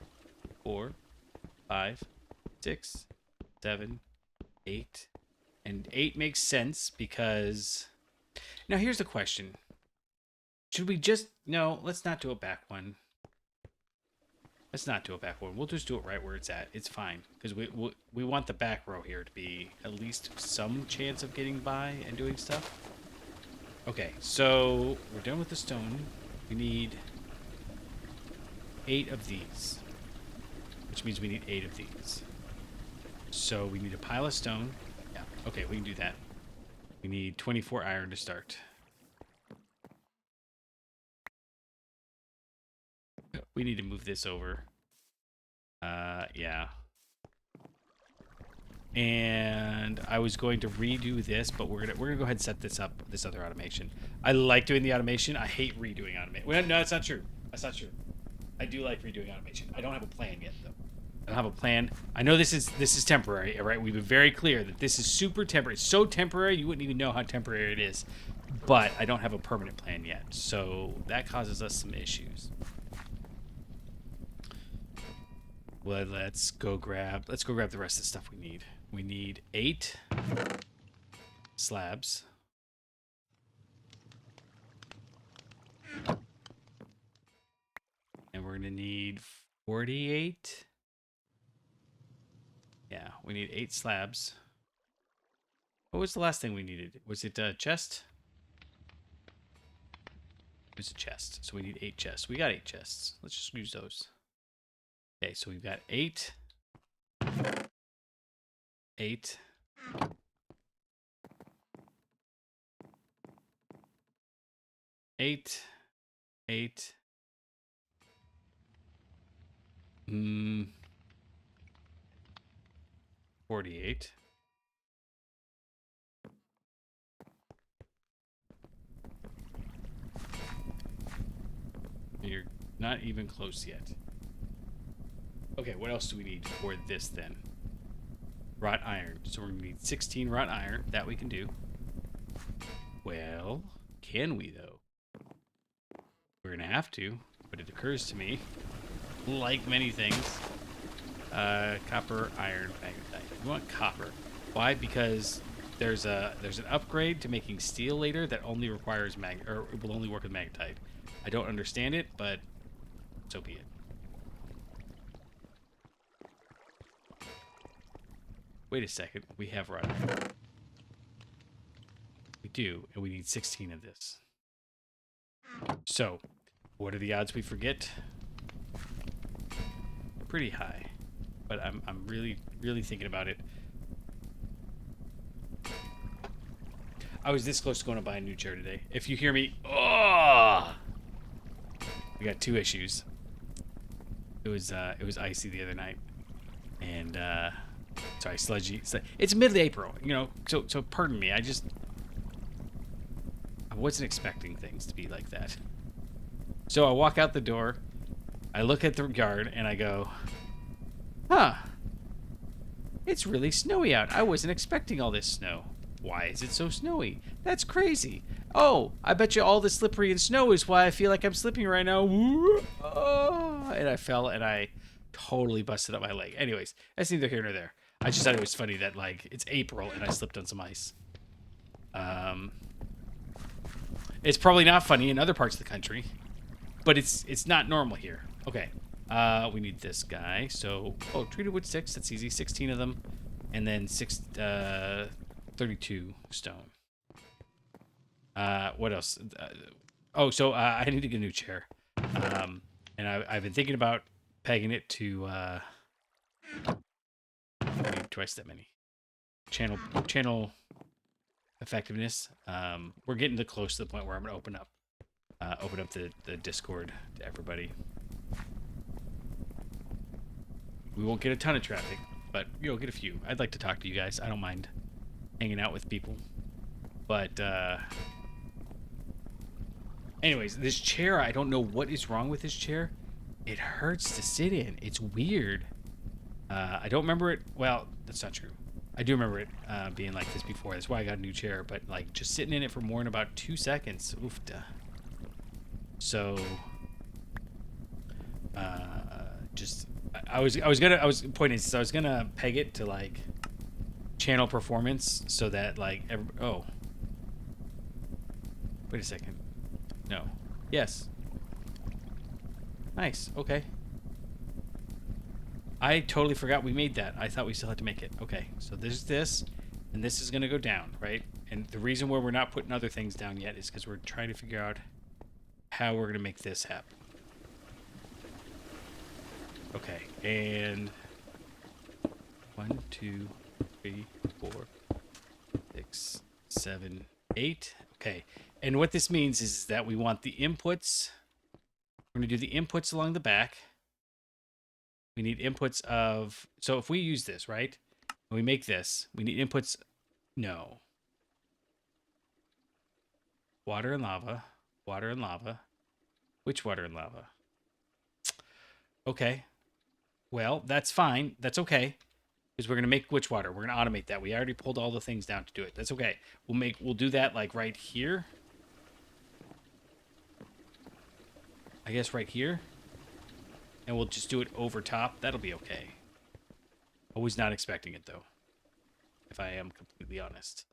Speaker 1: 4, 5, 6, 7, 8. And 8 makes sense because... Now here's the question. Should we just... No, let's not do a back one. Let's not do a back one. We'll just do it right where it's at. It's fine. Because we want the back row here to be at least some chance of getting by and doing stuff. Okay, so we're done with the stone. We need 8 of these. Which means we need 8 of these. So we need a pile of stone. Yeah, okay, we can do that. We need 24 iron to start. We need to move this over. Yeah. And I was going to redo this, but we're gonna go ahead and set this up, this other automation. I like doing the automation. I hate redoing automation. Well, no, that's not true. That's not true. I do like redoing automation. I don't have a plan yet, though. I don't have a plan. I know this is temporary, all right? We've been very clear that this is super temporary. It's so temporary, you wouldn't even know how temporary it is. But I don't have a permanent plan yet, so that causes us some issues. Well, let's go grab the rest of the stuff we need. We need 8 slabs. And we're gonna need 48. Yeah, we need 8 slabs. What was the last thing we needed? Was it a chest? It was a chest. So we need 8 chests. We got 8 chests. Let's just use those. Okay, so we've got 8. 8. 8. 8. 48. You're not even close yet. Okay, what else do we need for this then? Wrought iron. So we're going to need 16 wrought iron. That we can do. Well, can we though? We're going to have to, but it occurs to me, like many things, copper, iron, magnetite. We want copper. Why? Because there's an upgrade to making steel later that only requires or it will only work with magnetite. I don't understand it, but so be it. Wait a second, we have wrought iron. We do, and we need 16 of this. So, what are the odds we forget? Pretty high, but I'm really thinking about it. I was this close to going to buy a new chair today. If you hear me, oh, we got 2 issues. It was icy the other night, and sorry, sludgy. It's mid-April, you know. So pardon me. I wasn't expecting things to be like that. So I walk out the door, I look at the yard, and I go, huh, it's really snowy out. I wasn't expecting all this snow. Why is it so snowy? That's crazy. Oh, I bet you all the slippery and snow is why I feel like I'm slipping right now. Oh, and I fell, and I totally busted up my leg. Anyways, that's neither here nor there. I just thought it was funny that, like, it's April, and I slipped on some ice. It's probably not funny in other parts of the country, but it's not normal here. Okay, we need this guy. So, oh, treated wood 6. That's easy. 16 of them, and then 32 stone. What else? Oh, so I need to get a new chair. And I've been thinking about pegging it to I need twice that many. Channel effectiveness. We're getting close to the point where I'm gonna open up the Discord to everybody. We won't get a ton of traffic, but you'll get a few. I'd like to talk to you guys. I don't mind hanging out with people. But anyways, this chair, I don't know what is wrong with this chair. It hurts to sit in. It's weird. I don't remember it. Well, that's not true. I do remember it being like this before. That's why I got a new chair. But like just sitting in it for more than about 2 seconds. Oof. Duh. So, I was gonna peg it to like channel performance so that like oh, wait a second. No. Yes. Nice. Okay. I totally forgot we made that. I thought we still had to make it. Okay, so there's this, and this is going to go down, right? And the reason why we're not putting other things down yet is because we're trying to figure out how we're going to make this happen. Okay, and 1, 2, 3, 4, 6, 7, 8. Okay, and what this means is that we want the inputs. We're going to do the inputs along the back. We need inputs of, so if we use this, right? When we make this, we need inputs, no. Water and lava, water and lava. Which water and lava? Okay. Well, that's fine. That's okay. Because we're going to make which water? We're going to automate that. We already pulled all the things down to do it. That's okay. We'll do that like right here. I guess right here. And we'll just do it over top. That'll be okay. Always not expecting it, though. If I am completely honest.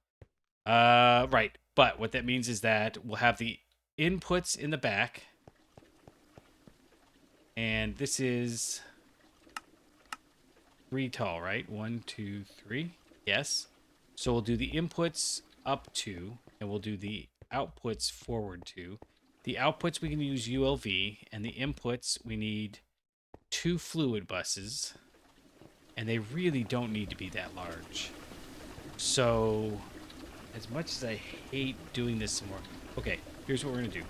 Speaker 1: Right. But what that means is that we'll have the inputs in the back. And this is 3 tall, right? 1, 2, 3. Yes. So we'll do the inputs up 2. And we'll do the outputs forward 2. The outputs we can use ULV. And the inputs we need 2 fluid buses, and they really don't need to be that large. So, as much as I hate doing this some more, okay, here's what we're gonna do.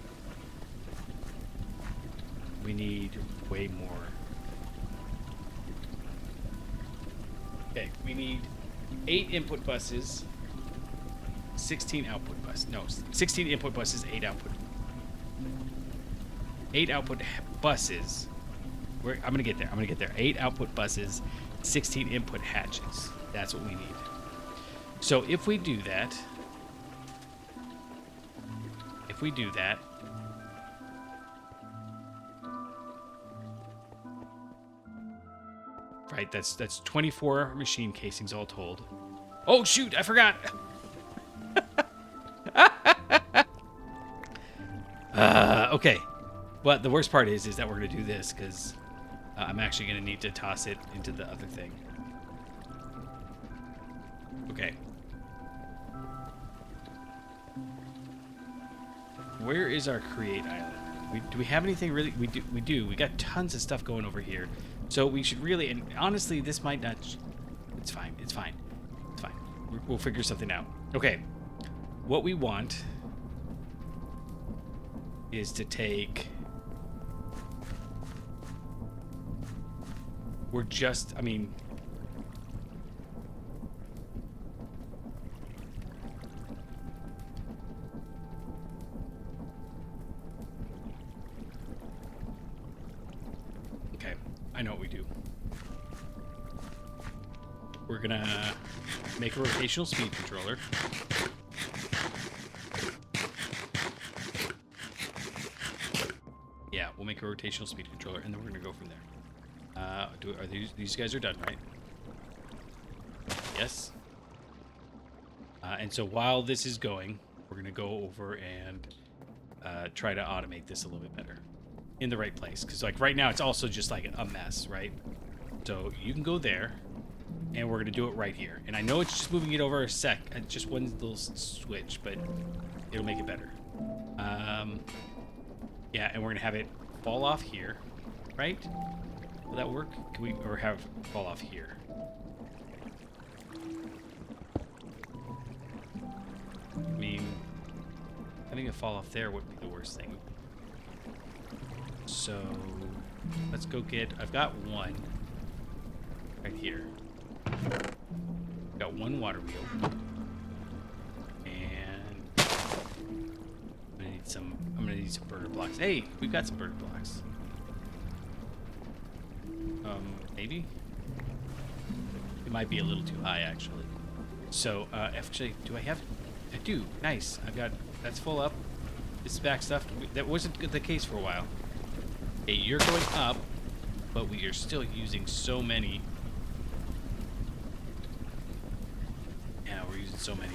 Speaker 1: We need way more. Okay, we need 8 input buses, 16 output buses. No, 16 input buses, 8 output. 8 output buses. I'm going to get there. I'm going to get there. 8 output buses, 16 input hatches. That's what we need. So if we do that, right, that's 24 machine casings all told. Oh, shoot, I forgot. Okay. But the worst part is that we're going to do this because I'm actually going to need to toss it into the other thing. Okay. Where is our create island? Do we have anything really? We do. We got tons of stuff going over here. So we should really, and honestly, this might not, it's fine. It's fine. It's fine. We'll figure something out. Okay. What we want is to take, we're just, I mean, okay, I know what we do. We're gonna make a rotational speed controller. Yeah, we'll make a rotational speed controller, and then we're gonna go from there. Are these guys are done, right? Yes. And so while this is going, we're gonna go over and try to automate this a little bit better in the right place, because like right now it's also just like a mess, right? So you can go there, and we're gonna do it right here. And I know it's just moving it over a sec, just one little switch, but it'll make it better. Yeah, and we're gonna have it fall off here, right? Will that work? Can we, or have it fall off here? I mean, having it fall off there wouldn't be the worst thing. So let's go get, I've got one right here. Got one water wheel. And I'm gonna need some burner blocks. Hey, we've got some burner blocks. Maybe? It might be a little too high, actually. So, actually, do I have... I do. Nice. I've got... That's full up. This is back stuff. That wasn't the case for a while. Hey, you're going up, but we are still using so many. Yeah, we're using so many.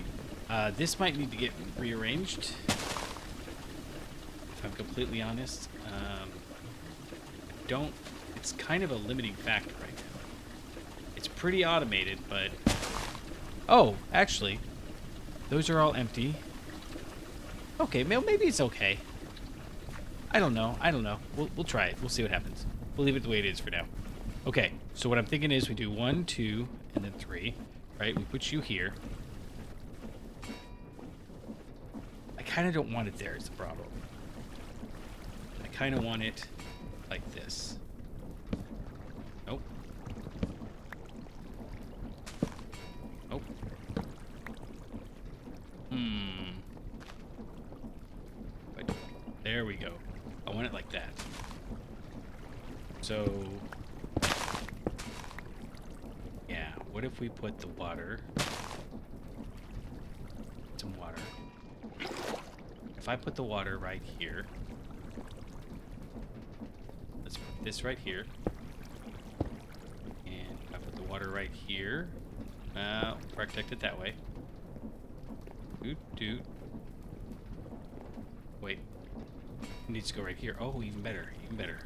Speaker 1: This might need to get rearranged, if I'm completely honest. Don't... It's kind of a limiting factor right now. It's pretty automated, but... Oh, actually, those are all empty. Okay, maybe it's okay. I don't know. We'll try it. We'll see what happens. We'll leave it the way it is for now. Okay, so what I'm thinking is we do 1, 2, and then 3. Right? We put you here. I kind of don't want it there is the problem. I kind of want it like this. Nope. Nope. But there we go. I want it like that. So, yeah, what if we put the water, some water. If I put the water right here, let's put this right here, and if I put the water right here, protect it that way. Doot. Wait, it needs to go right here. Oh, even better, even better.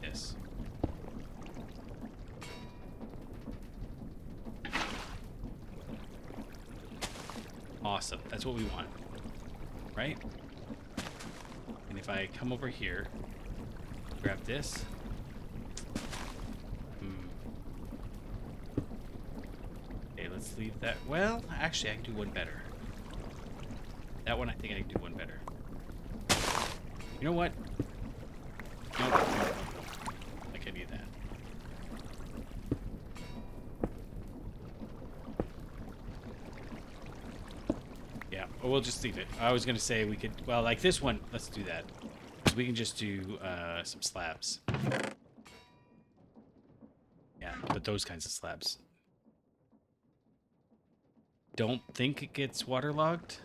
Speaker 1: This. Awesome. That's what we want. Right? And if I come over here, grab this. Okay, let's leave that. Well, actually, I can do one better. That one, I think I can do one better. You know what? Nope. I can do that. Yeah, or we'll just leave it. I was going to say we could, well, like this one, let's do that. We can just do some slabs. Yeah, but those kinds of slabs. Don't think it gets waterlogged.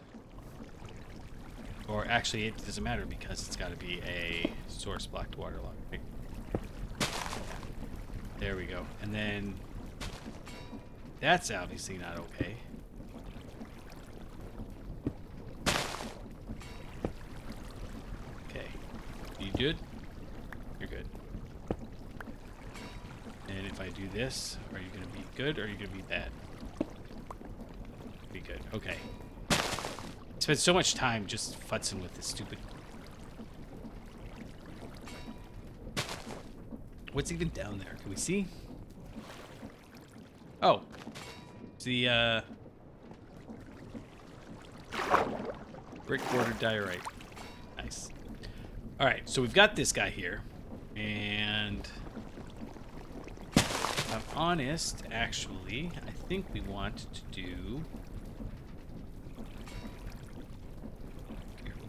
Speaker 1: Or actually, it doesn't matter because it's got to be a source blocked waterlog. Right? There we go. And then that's obviously not okay. Okay. You good? You're good. And if I do this, are you going to be good or are you going to be bad? Be good. Okay. Spent so much time just futzing with this stupid... What's even down there? Can we see? Oh. It's the, brick bordered diorite. Nice. Alright, so we've got this guy here. And... if I'm honest, actually, I think we want to do...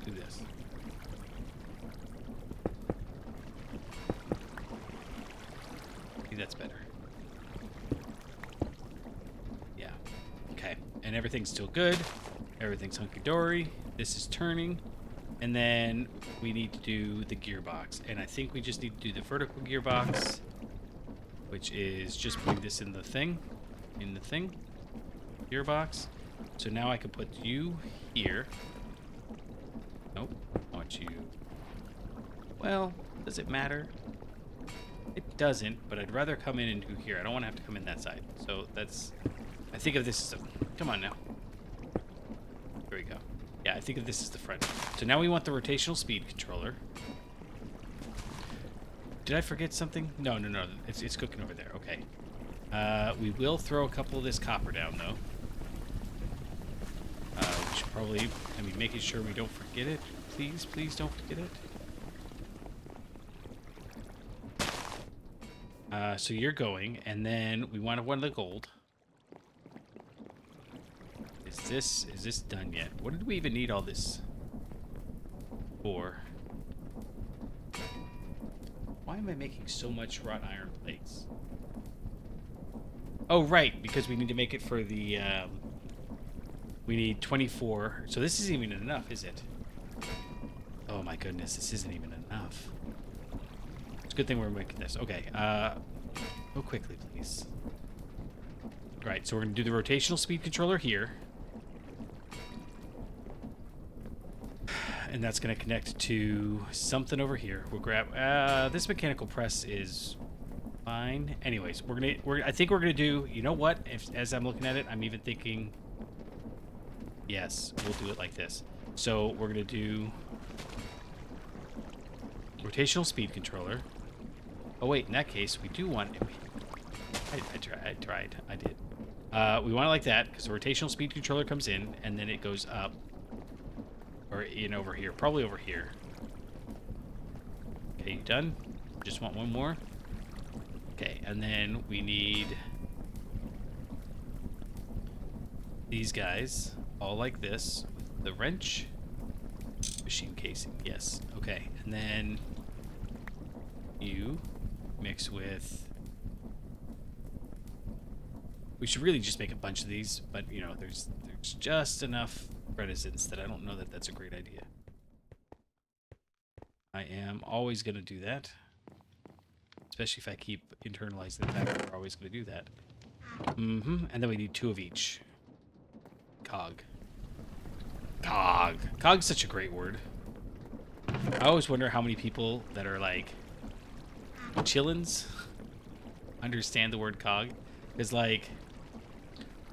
Speaker 1: do this. I think that's better. Yeah. Okay. And everything's still good. Everything's hunky-dory. This is turning. And then we need to do the gearbox. And I think we just need to do the vertical gearbox, which is just putting this in the thing. Gearbox. So now I can put you here. Nope. I want you... Well, does it matter? It doesn't, but I'd rather come in and do here. I don't want to have to come in that side. So that's... I think of this as a... Come on now. Here we go. Yeah, I think of this as the front. So now we want the rotational speed controller. Did I forget something? No. It's cooking over there. Okay. We will throw a couple of this copper down, though. We should probably, I mean, making sure we don't forget it. Please don't forget it. So you're going, and then we want one of the gold. Is this done yet? What did we even need all this for? Why am I making so much wrought iron plates? Oh, right, because we need to make it for the, we need 24. So this isn't even enough, is it? Oh my goodness, this isn't even enough. It's a good thing we're making this. Okay, go quickly, please. All right, so we're gonna do the rotational speed controller here. And that's gonna connect to something over here. We'll grab, this mechanical press is fine. Anyways, I think we're gonna do, you know what? As I'm looking at it, I'm even thinking, yes, we'll do it like this. So we're gonna do rotational speed controller. Oh wait, in that case, we do want. I tried. I did. We want it like that because the rotational speed controller comes in and then it goes up, or in over here, probably over here. Okay, you done? Just want one more. Okay, and then we need these guys all like this with the wrench, machine casing. Yes. Okay, and then you mix with. We should really just make a bunch of these, but you know, there's just enough reticence that I don't know that that's a great idea. I am always going to do that, especially if I keep internalizing the fact that we're always going to do that. And then we need 2 of each. Cog. Cog's such a great word. I always wonder how many people that are like chillins understand the word cog. Because like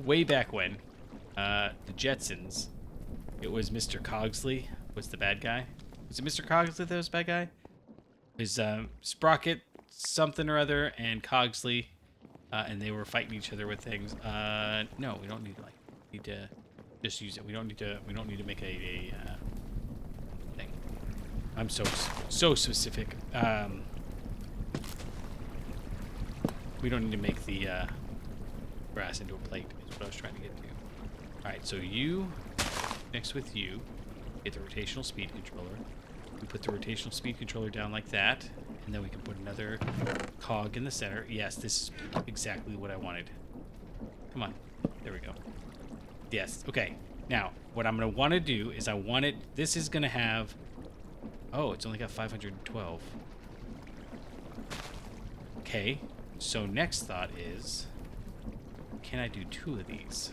Speaker 1: way back when, the Jetsons, it was Mr. Cogsley was the bad guy. Was it Mr. Cogsley that was the bad guy? It was Sprocket something or other and Cogsley, and they were fighting each other with things. No, we don't need to just use it. We don't need to make a thing. I'm so specific. We don't need to make the brass into a plate, is what I was trying to get to. Alright, so you mix with you, get the rotational speed controller. We put the rotational speed controller down like that, and then we can put another cog in the center. Yes, this is exactly what I wanted. Come on. There we go. Yes, okay. Now, what I'm going to want to do is this is going to have, oh, it's only got 512. Okay, so next thought is, can I do 2 of these?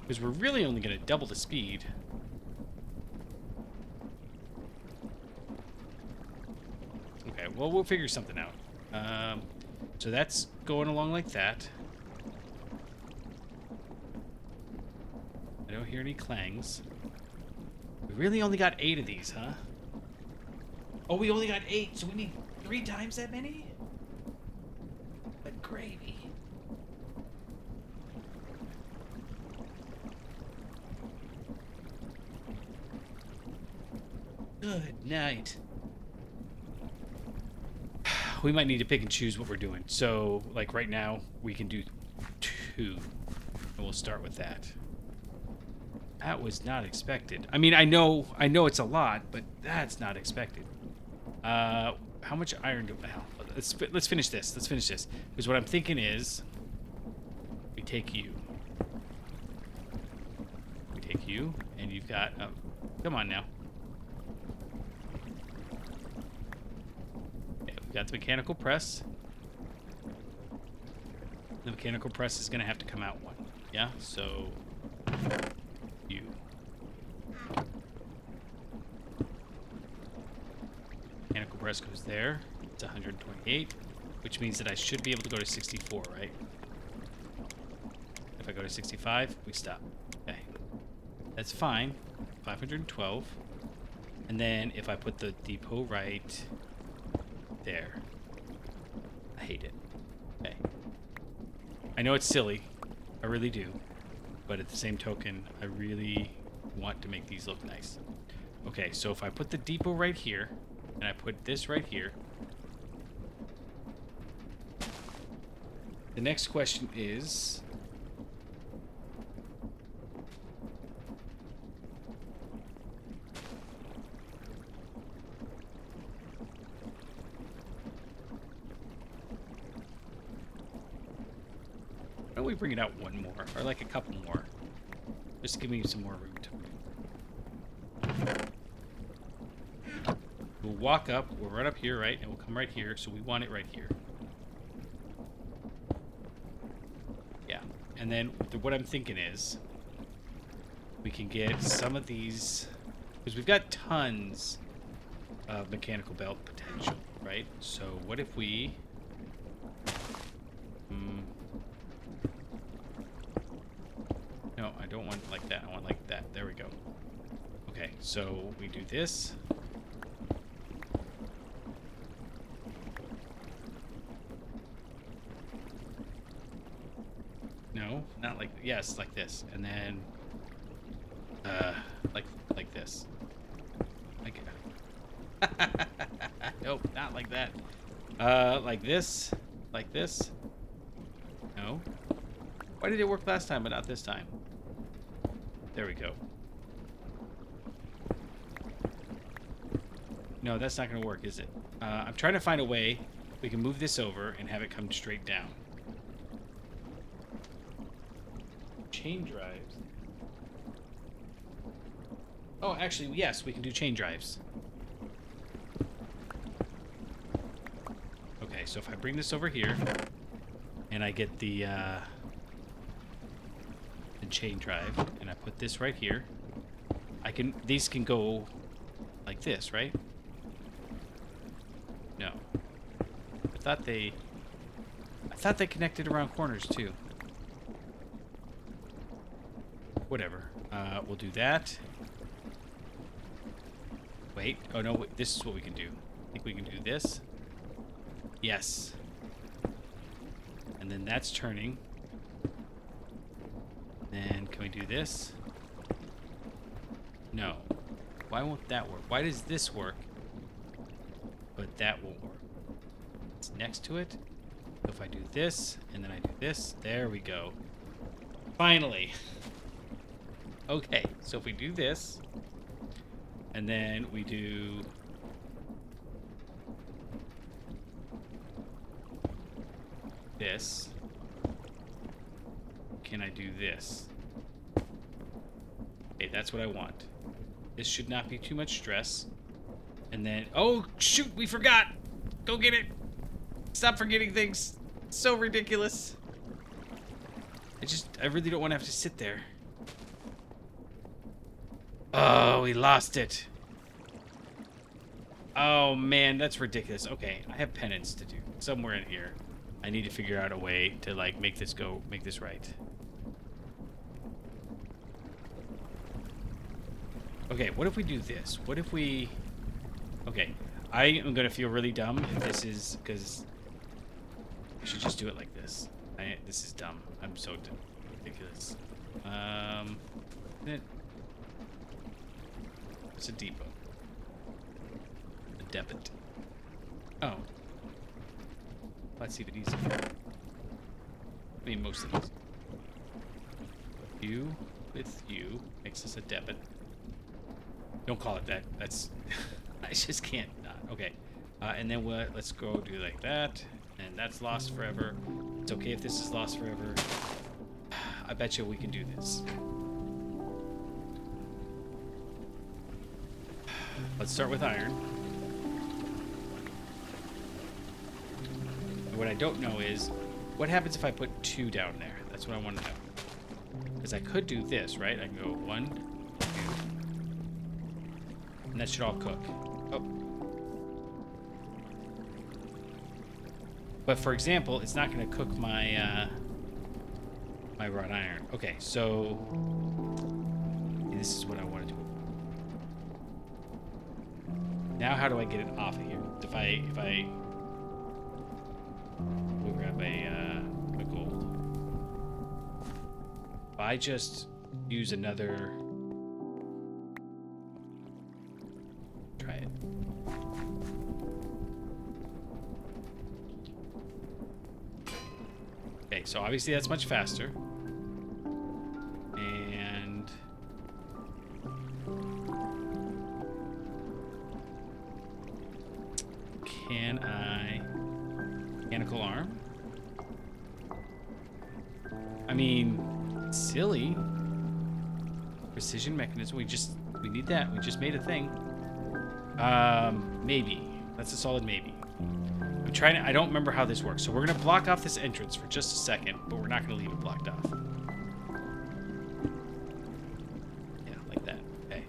Speaker 1: Because we're really only going to double the speed. Okay, well, we'll figure something out. So that's going along like that. I don't hear any clangs. We really only got 8 of these, huh? Oh, we only got 8, so we need 3 times that many? But gravy. Good night. We might need to pick and choose what we're doing. So, like right now, we can do 2. And we'll start with that. That was not expected. I mean, I know it's a lot, but that's not expected. How much iron do we have? Let's finish this. Let's finish this. Because what I'm thinking is, we take you. We take you, and you've got, come on now. Okay, we've got the mechanical press. The mechanical press is going to have to come out 1. Yeah, so you. Mechanical press goes there. It's 128, which means that I should be able to go to 64, right? If I go to 65, we stop. Okay. That's fine. 512. And then if I put the depot right there. I hate it. Okay. I know it's silly. I really do. But at the same token, I really want to make these look nice. Okay, so if I put the depot right here, and I put this right here, the next question is, we bring it out one more, or like a couple more? Just give me some more room to... We'll walk up, we'll run up here, right? And we'll come right here, so we want it right here. Yeah, and then what I'm thinking is we can get some of these, because we've got tons of mechanical belt potential, right? So what if we... No, I don't want it like that. I want it like that. There we go. Okay, so we do this. No, not like... Yes, like this. And then... like this. Like... Nope, not like that. Like this. Like this. No. Why did it work last time but not this time? There we go. No, that's not going to work, is it? I'm trying to find a way we can move this over and have it come straight down. Chain drives. Oh, actually, yes, we can do chain drives. Okay, so if I bring this over here and I get the chain drive and I put this right here, these can go like this, right? No. I thought they connected around corners too. Whatever. We'll do that. Wait. Oh no, wait, this is what we can do. I think we can do this. Yes. And then that's turning. Then can we do this? No. Why won't that work? Why does this work, but that won't work? It's next to it. So if I do this, and then I do this, there we go. Finally. Okay, so if we do this, and then we do... this. Can I do this? Okay, that's what I want. This should not be too much stress. And then... Oh, shoot, we forgot! Go get it! Stop forgetting things. It's so ridiculous. I really don't want to have to sit there. Oh, we lost it. Oh, man, that's ridiculous. Okay, I have penance to do. Somewhere in here. I need to figure out a way to, like, make this right. Okay, what if we do this? What if we... Okay, I am going to feel really dumb if this is... Because I should just do it like this. This is dumb. I'm so ridiculous. It's a depot. A debit. Oh. Let's see if it easy. I mean, most of these. You with you makes us a debit. Don't call it that. That's... I just can't not. Okay. And then let's go do like that. And that's lost forever. It's okay if this is lost forever. I bet you we can do this. Let's start with iron. And what I don't know is, what happens if I put 2 down there? That's what I want to know. Because I could do this, right? I can go 1, 2. And that should all cook. Oh. But for example, it's not going to cook my my wrought iron. Okay, so this is what I want to do. Now, how do I get it off of here? If I we'll grab a gold. If I just use another. Try it. Okay, so obviously that's much faster. And can I mechanical arm? I mean, silly. Precision mechanism. We need that. We just made a thing. Maybe. That's a solid maybe. I'm trying to, I don't remember how this works. So we're going to block off this entrance for just a second, but we're not going to leave it blocked off. Yeah, like that. Okay.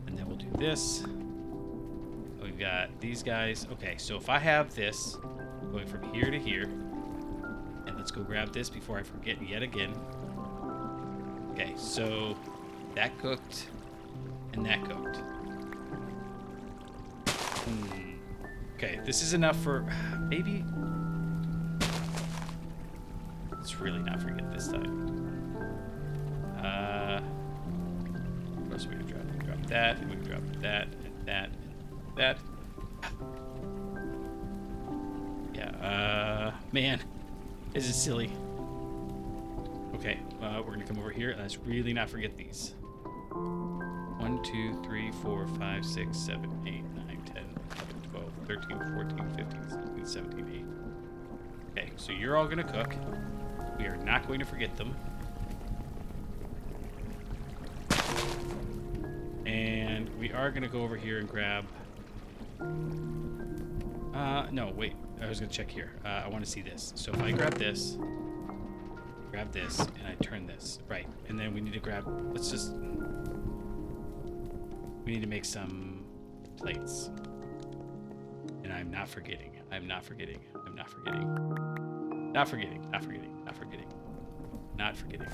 Speaker 1: And then we'll do this. We've got these guys. Okay, so if I have this going from here to here, and let's go grab this before I forget yet again. Okay, so that cooked and that cooked. Okay, this is enough for maybe. Let's really not forget this time. What else are we gonna drop? We drop that, and we drop that, and that, and that. Yeah, man, this is silly. Okay, we're gonna come over here and let's really not forget these. 1, 2, 3, 4, 5, 6, 7, 8, 9, 10, 11, 12, 13, 14, 15, 16, 17, 8. Okay, so you're all gonna cook. We are not going to forget them. And we are gonna go over here and grab. No, wait. I was gonna check here. I want to see this. So if I grab this, and I turn this right, and then we need to grab. We need to make some plates. And I'm not forgetting. I'm not forgetting. I'm not forgetting. Not forgetting. Not forgetting. Not forgetting. Not forgetting.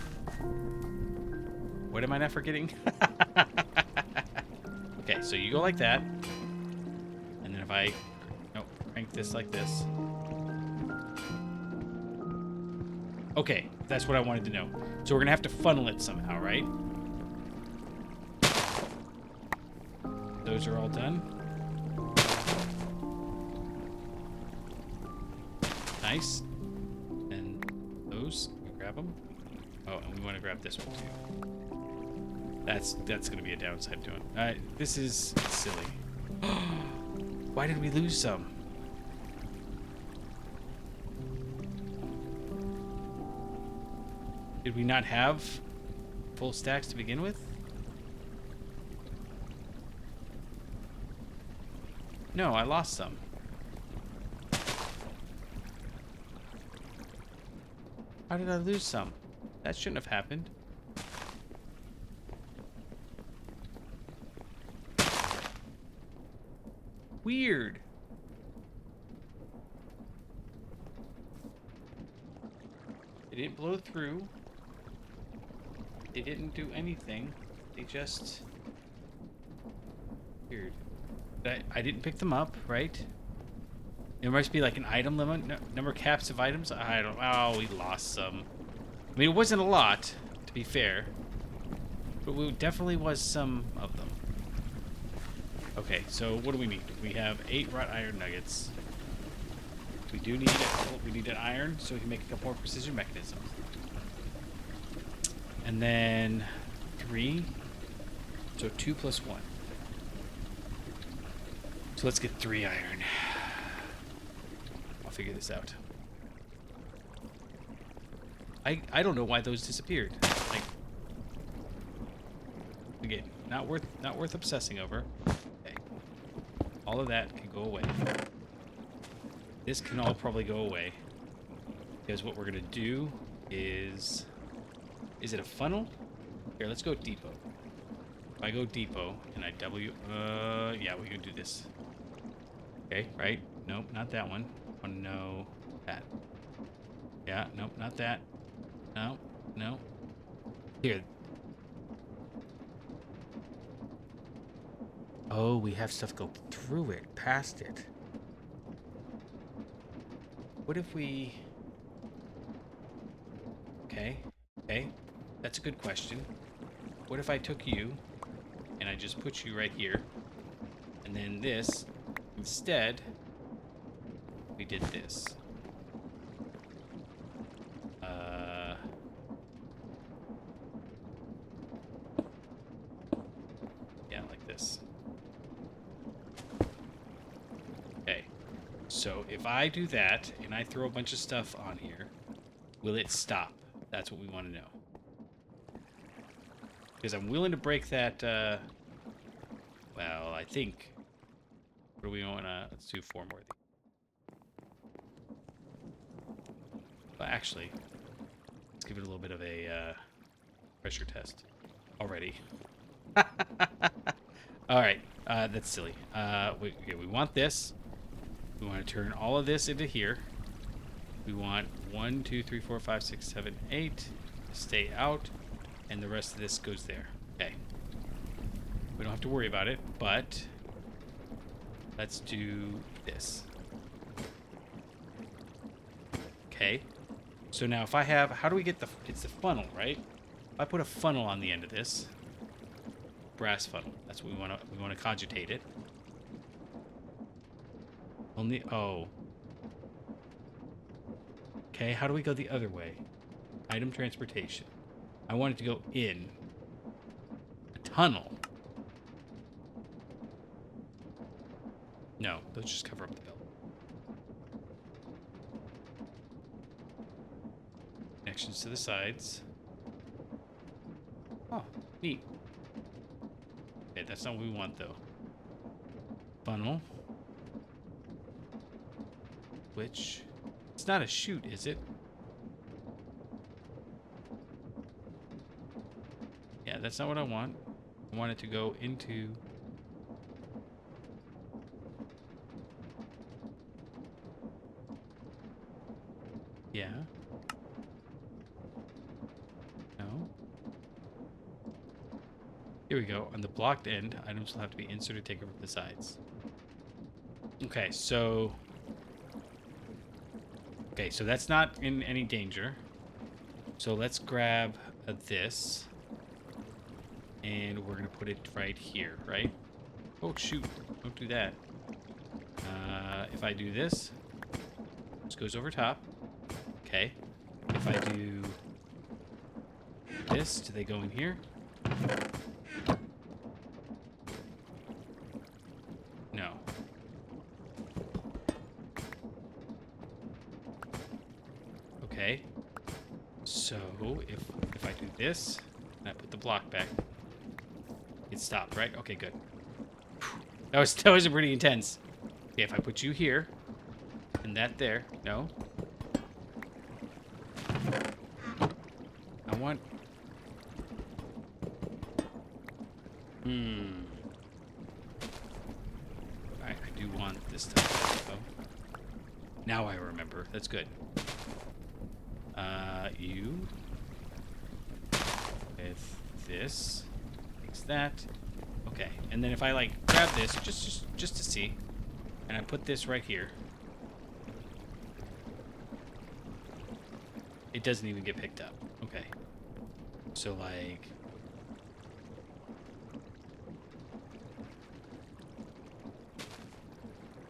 Speaker 1: What am I not forgetting? Okay, so you go like that. And then if I crank this like this. Okay, that's what I wanted to know. So we're gonna have to funnel it somehow, right? Those are all done. Nice. And those, we grab them. Oh, and we want to grab this one too. That's gonna be a downside to it. This is silly. Why did we lose some? Did we not have full stacks to begin with? No, I lost some. How did I lose some? That shouldn't have happened. Weird. They didn't blow through. They didn't do anything. They just... Weird. I didn't pick them up, right? There must be like an item limit, number caps of items. I don't. Oh, we lost some. I mean, it wasn't a lot, to be fair, but we definitely was some of them. Okay, so what do we need? We have 8 wrought iron nuggets. We do need we need an iron, so we can make a couple more precision mechanisms. And then 3, so 2 plus 1. So let's get 3 iron. I'll figure this out. I don't know why those disappeared. Like, again, not worth obsessing over. Okay. All of that can go away. This can all probably go away. Because what we're gonna do is it a funnel? Here, let's go depot. If I go depot and I yeah, we can do this. Okay, right? Nope, not that one. Oh no, that. Yeah, nope, not that. No, no. Here. Oh, we have stuff go through it, past it. What if we... Okay, that's a good question. What if I took you and I just put you right here, and then this, instead, we did this. Yeah, like this. Okay, so if I do that and I throw a bunch of stuff on here, will it stop? That's what we want to know. Because I'm willing to break that, well, I think... What do we want to... Let's do 4 more of these. Well, actually, let's give it a little bit of a pressure test already. All right, that's silly. We want this. We want to turn all of this into here. We want 1, 2, 3, 4, 5, 6, 7, 8 stay out, and the rest of this goes there. Okay. We don't have to worry about it, but let's do this. Okay. So now if I have, how do we get the, it's the funnel, right? If I put a funnel on the end of this, brass funnel, that's what we want to cogitate it. Only, oh. Okay, how do we go the other way? Item transportation. I want it to go in a tunnel. No, let's just cover up the belt. Connections to the sides. Oh, neat. Okay, that's not what we want though. Funnel. Which, it's not a chute, is it? Yeah, that's not what I want. I want it to go into... Yeah. No. Here we go. On the blocked end, items will have to be inserted, taken from the sides. Okay, so... Okay, so that's not in any danger. So let's grab this. And we're going to put it right here, right? Oh, shoot. Don't do that. If I do this, this goes over top. Okay. If I do this, do they go in here? No. Okay. So, if I do this, and I put the block back, it stopped, right? Okay, good. That was pretty intense. Okay, if I put you here, and that there, no. I want... I do want this stuff. Oh. Now I remember. That's good. You... With this... Fix that. Okay, and then if I, like, grab this, just to see, and I put this right here, it doesn't even get picked up. Okay. So, like...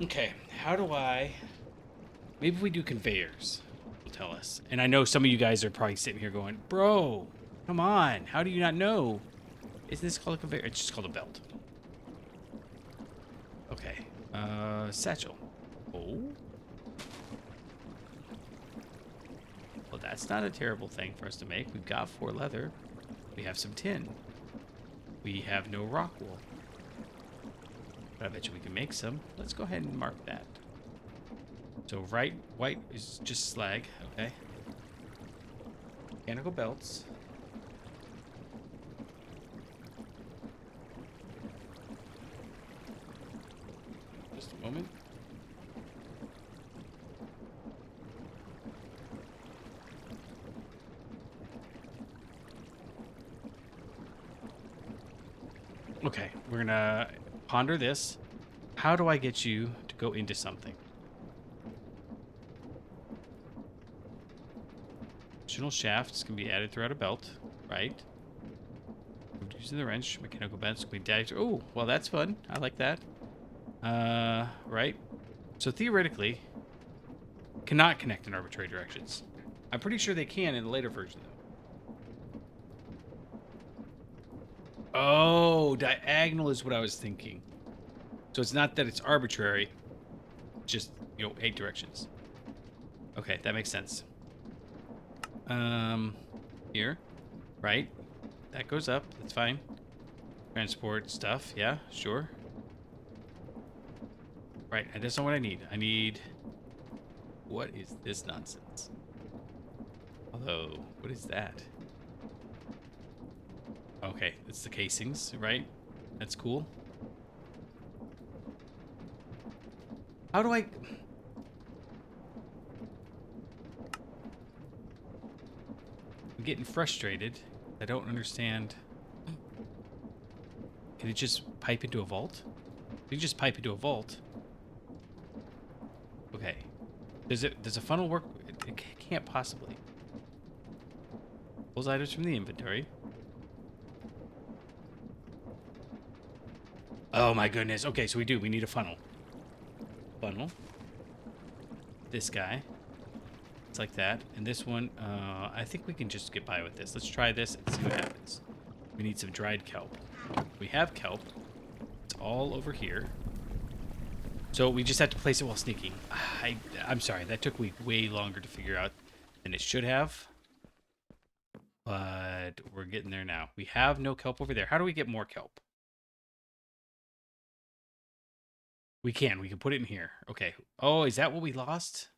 Speaker 1: Okay, how do I... Maybe we do conveyors, will tell us. And I know some of you guys are probably sitting here going, bro, come on, how do you not know? Isn't this called a conveyor? It's just called a belt. Okay. Satchel. Oh. Well, that's not a terrible thing for us to make. We've got 4 leather. We have some tin. We have no rock wool. But I bet you we can make some. Let's go ahead and mark that. So white is just slag. Okay. Mechanical belts. Just a moment. Okay, we're gonna ponder this. How do I get you to go into something? Additional shafts can be added throughout a belt, right? Using the wrench, mechanical belts can be added. Oh, well, that's fun. I like that. Right? So theoretically, cannot connect in arbitrary directions. I'm pretty sure they can in the later version, though. Oh, diagonal is what I was thinking. So it's not that it's arbitrary, just, 8 directions. Okay, that makes sense. Here. Right. That goes up. That's fine. Transport stuff. Yeah, sure. Right. That's not what I need. I need... What is this nonsense? Although, what is that? Okay, it's the casings, right? That's cool. How do I... I'm getting frustrated. I don't understand. Can it just pipe into a vault? Can you just pipe into a vault? Okay. Does a funnel work? It can't possibly. Those items from the inventory. Oh my goodness. Okay, so we do. We need a funnel. Funnel. This guy. It's like that. And this one, I think we can just get by with this. Let's try this and see what happens. We need some dried kelp. We have kelp. It's all over here. So we just have to place it while sneaking. I'm sorry. That took way longer to figure out than it should have. But we're getting there now. We have no kelp over there. How do we get more kelp? We can put it in here. Okay. Oh, is that what we lost?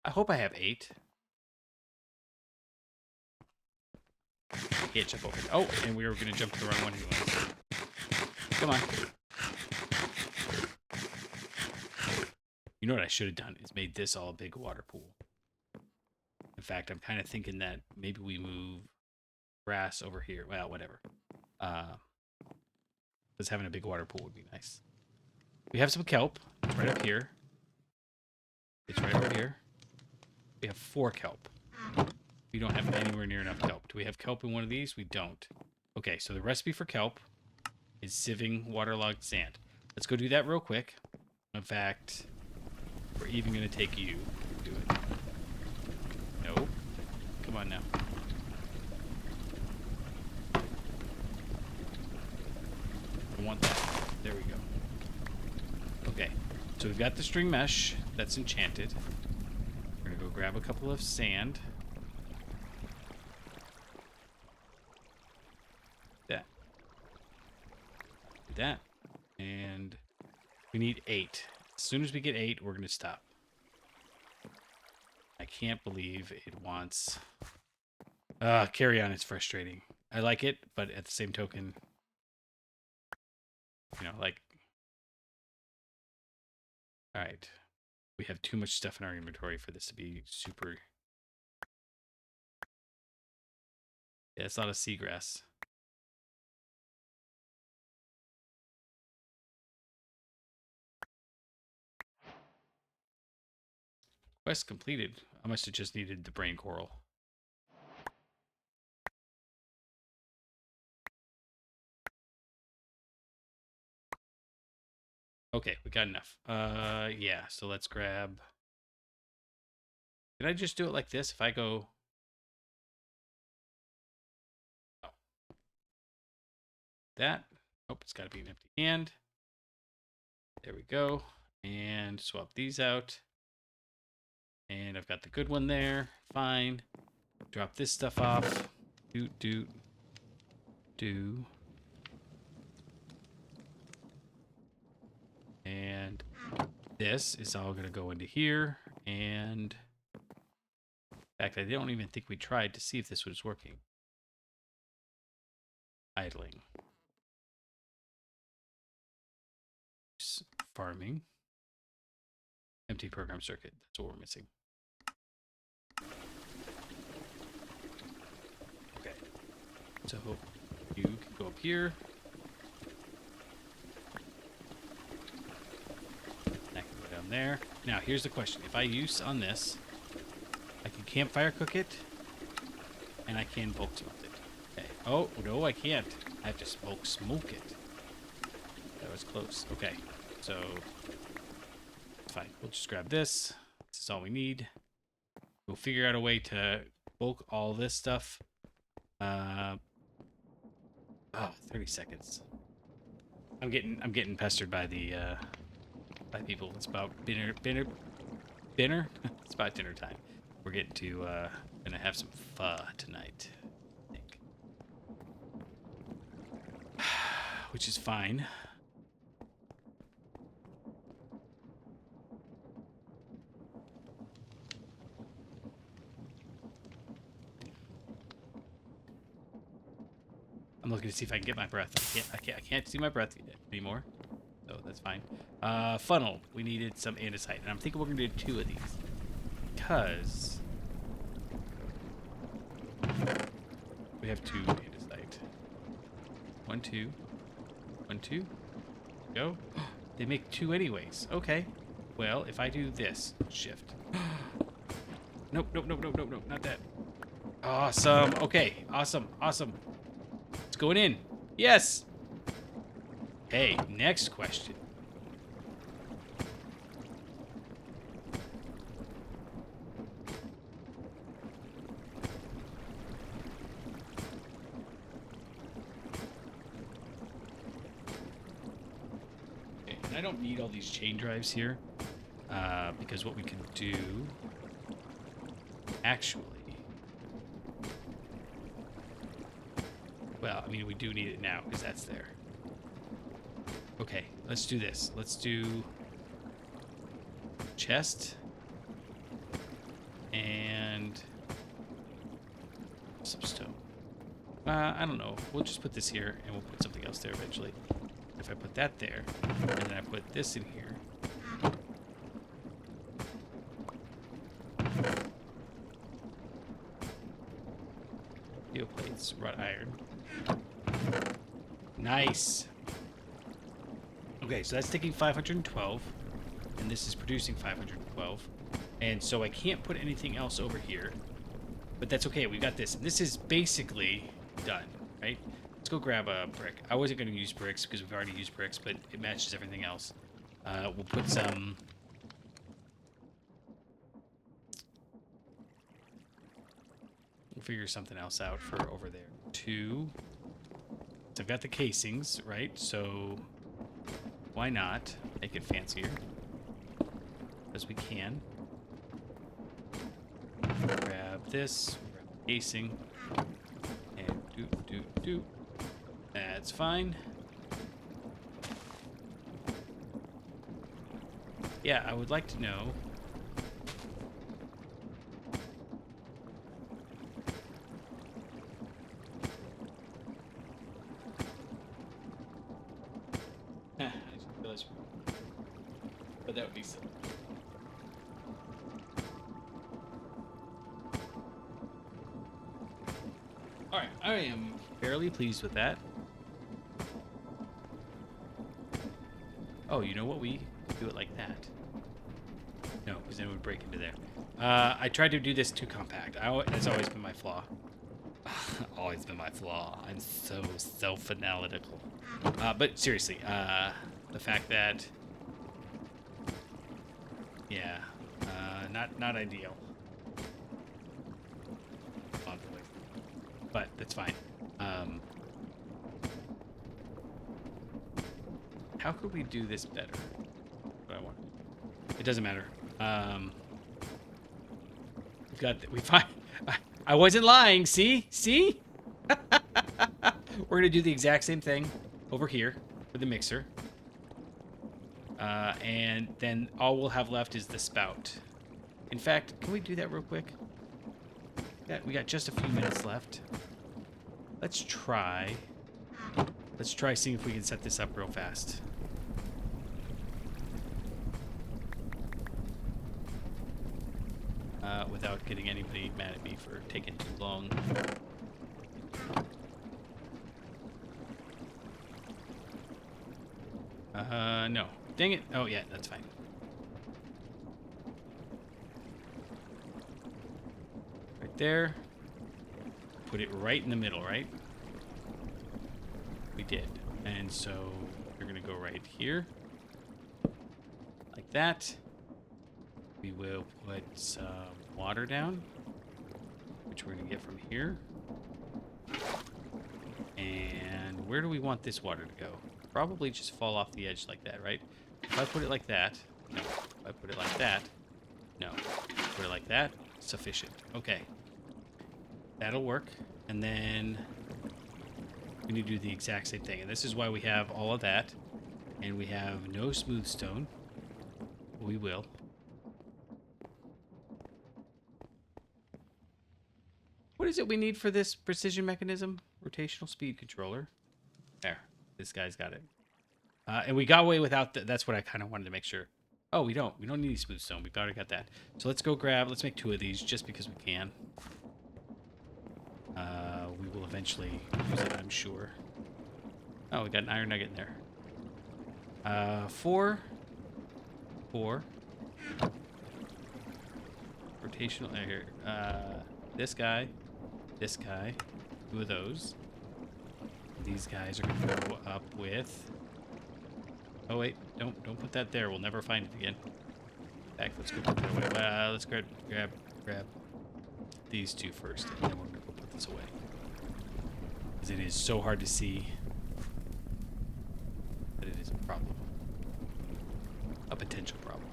Speaker 1: I hope I have 8. Can't jump over. Oh, and we were going to jump to the wrong one anyway. Come on. You know what I should have done is made this all a big water pool. In fact, I'm kind of thinking that maybe we move grass over here. Well, whatever. Because having a big water pool would be nice. We have some kelp. It's right up here. It's right over here. We have 4 kelp. We don't have anywhere near enough kelp. Do we have kelp in one of these? We don't. Okay, so the recipe for kelp is sieving waterlogged sand. Let's go do that real quick. In fact, we're even going to take you to do it. No. Come on now. I want that. There we go. Okay, so we've got the string mesh that's enchanted. We're going to go grab a couple of sand. That. And we need 8. As soon as we get 8, we're going to stop. I can't believe it wants... carry on, it's frustrating. I like it, but at the same token, you know, like... Alright. We have too much stuff in our inventory for this to be super... Yeah, it's not a seagrass. Quest completed. I must have just needed the brain coral. Okay, we got enough. Yeah, so let's grab... Can I just do it like this? If I go... Oh. That. Oh, it's got to be an empty hand. There we go. And swap these out. And I've got the good one there. Fine. Drop this stuff off. Do. And this is all going to go into here. And in fact, I don't even think we tried to see if this was working. Idling. Farming. Empty program circuit. That's what we're missing. Okay. So you can go up here. That can go down there. Now, here's the question. If I use on this, I can campfire cook it, and I can bulk smoke it. Okay. Oh, no, I can't. I have to bulk smoke it. That was close. Okay. So... Fine. We'll just grab this. This is all we need. We'll figure out a way to bulk all this stuff. 30 seconds. I'm getting pestered by the by people. It's about dinner. It's about dinner time. We're getting to, gonna have some pho tonight, I think. Which is fine. I'm looking to see if I can get my breath. I can't see my breath anymore. So that's fine. Funnel. We needed some andesite. And I'm thinking we're gonna do 2 of these. Because we have 2 andesite. 1, 2. 1, 2. Go. They make 2 anyways. Okay. Well, if I do this, shift. Nope, nope, nope, nope, nope, nope, not that. Awesome. Okay. Awesome. Awesome. It's going in. Yes. Hey, next question. Okay, and I don't need all these chain drives here, because what we can do, actually, well, I mean, we do need it now because that's there. Okay, let's do this. Let's do chest and some stone. I don't know. We'll just put this here and we'll put something else there eventually. If I put that there and then I put this in here. Steel plates, wrought iron. Nice. Okay, so that's taking 512, and this is producing 512, and so I can't put anything else over here, but that's okay. We got this, and this is basically done, right? Let's go grab a brick. I wasn't going to use bricks because we've already used bricks, but it matches everything else. We'll put some. We'll figure something else out for over there. 2. So I've got the casings, right? So why not make it fancier as we can? Grab this, grab the casing, and do. That's fine. Yeah, I would like to know. I just realized, but that would be silly. All right, I am fairly pleased with that. Oh, you know what? We do it like that. No, because then it would break into there. I tried to do this too compact. That's always been my flaw. Always been my flaw. I'm so self-analytical. But seriously, the fact that, yeah, not ideal. But that's fine. How could we do this better? What I want. It doesn't matter. We've got. We find. I wasn't lying. See? We're gonna do the exact same thing over here with the mixer. And then all we'll have left is the spout. In fact, can we do that real quick? Yeah, we got just a few minutes left. Let's try seeing if we can set this up real fast. Without getting anybody mad at me for taking too long. No. Dang it. Oh, yeah, that's fine. Right there. Put it right in the middle, right? We did. And so we're going to go right here. Like that. We will put some water down, which we're going to get from here. And where do we want this water to go? Probably just fall off the edge like that, right? If I put it like that, no. If I put it like that, no. Put it like that, sufficient. Okay. That'll work. And then we need to do the exact same thing. And this is why we have all of that. And we have no smooth stone. We will. What is it we need for this precision mechanism? Rotational speed controller. There. This guy's got it. And we got away without that's what I kind of wanted to make sure. Oh, we don't. We don't need smooth stone. We've already got that. So let's go grab, let's make 2 of these just because we can. We will eventually use it, I'm sure. Oh, we got an iron nugget in there. 4. Rotational here. This guy. 2 of those. These guys are gonna go up with. Oh wait, don't put that there. We'll never find it again. Back, let's go put that away. Let's grab these 2 first, and then we're gonna go put this away. Because it is so hard to see that it is a problem. A potential problem.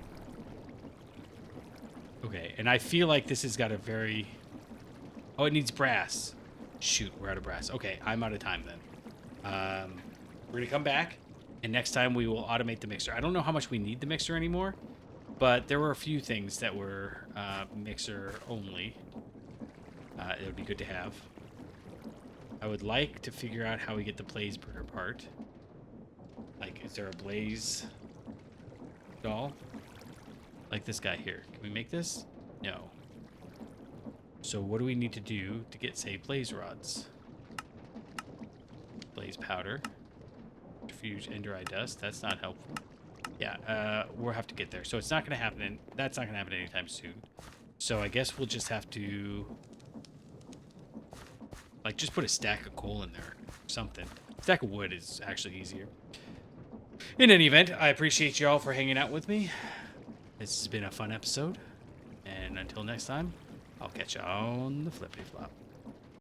Speaker 1: Okay, and I feel like this has got a very... Oh, it needs brass. Shoot, we're out of brass. Okay, I'm out of time then. We're gonna come back, and next time we will automate the mixer. I don't know how much we need the mixer anymore, but there were a few things that were mixer only. It would be good to have. I would like to figure out how we get the blaze burner part. Like, is there a blaze doll? Like this guy here. Can we make this? No. So what do we need to do to get, say, blaze rods? Blaze powder. Diffuse ender dust. That's not helpful. Yeah, we'll have to get there. So it's not going to happen. That's not going to happen anytime soon. So I guess we'll just have to, like, just put a stack of coal in there. Something. A stack of wood is actually easier. In any event, I appreciate you all for hanging out with me. This has been a fun episode. And until next time, I'll catch you on the flippity flop.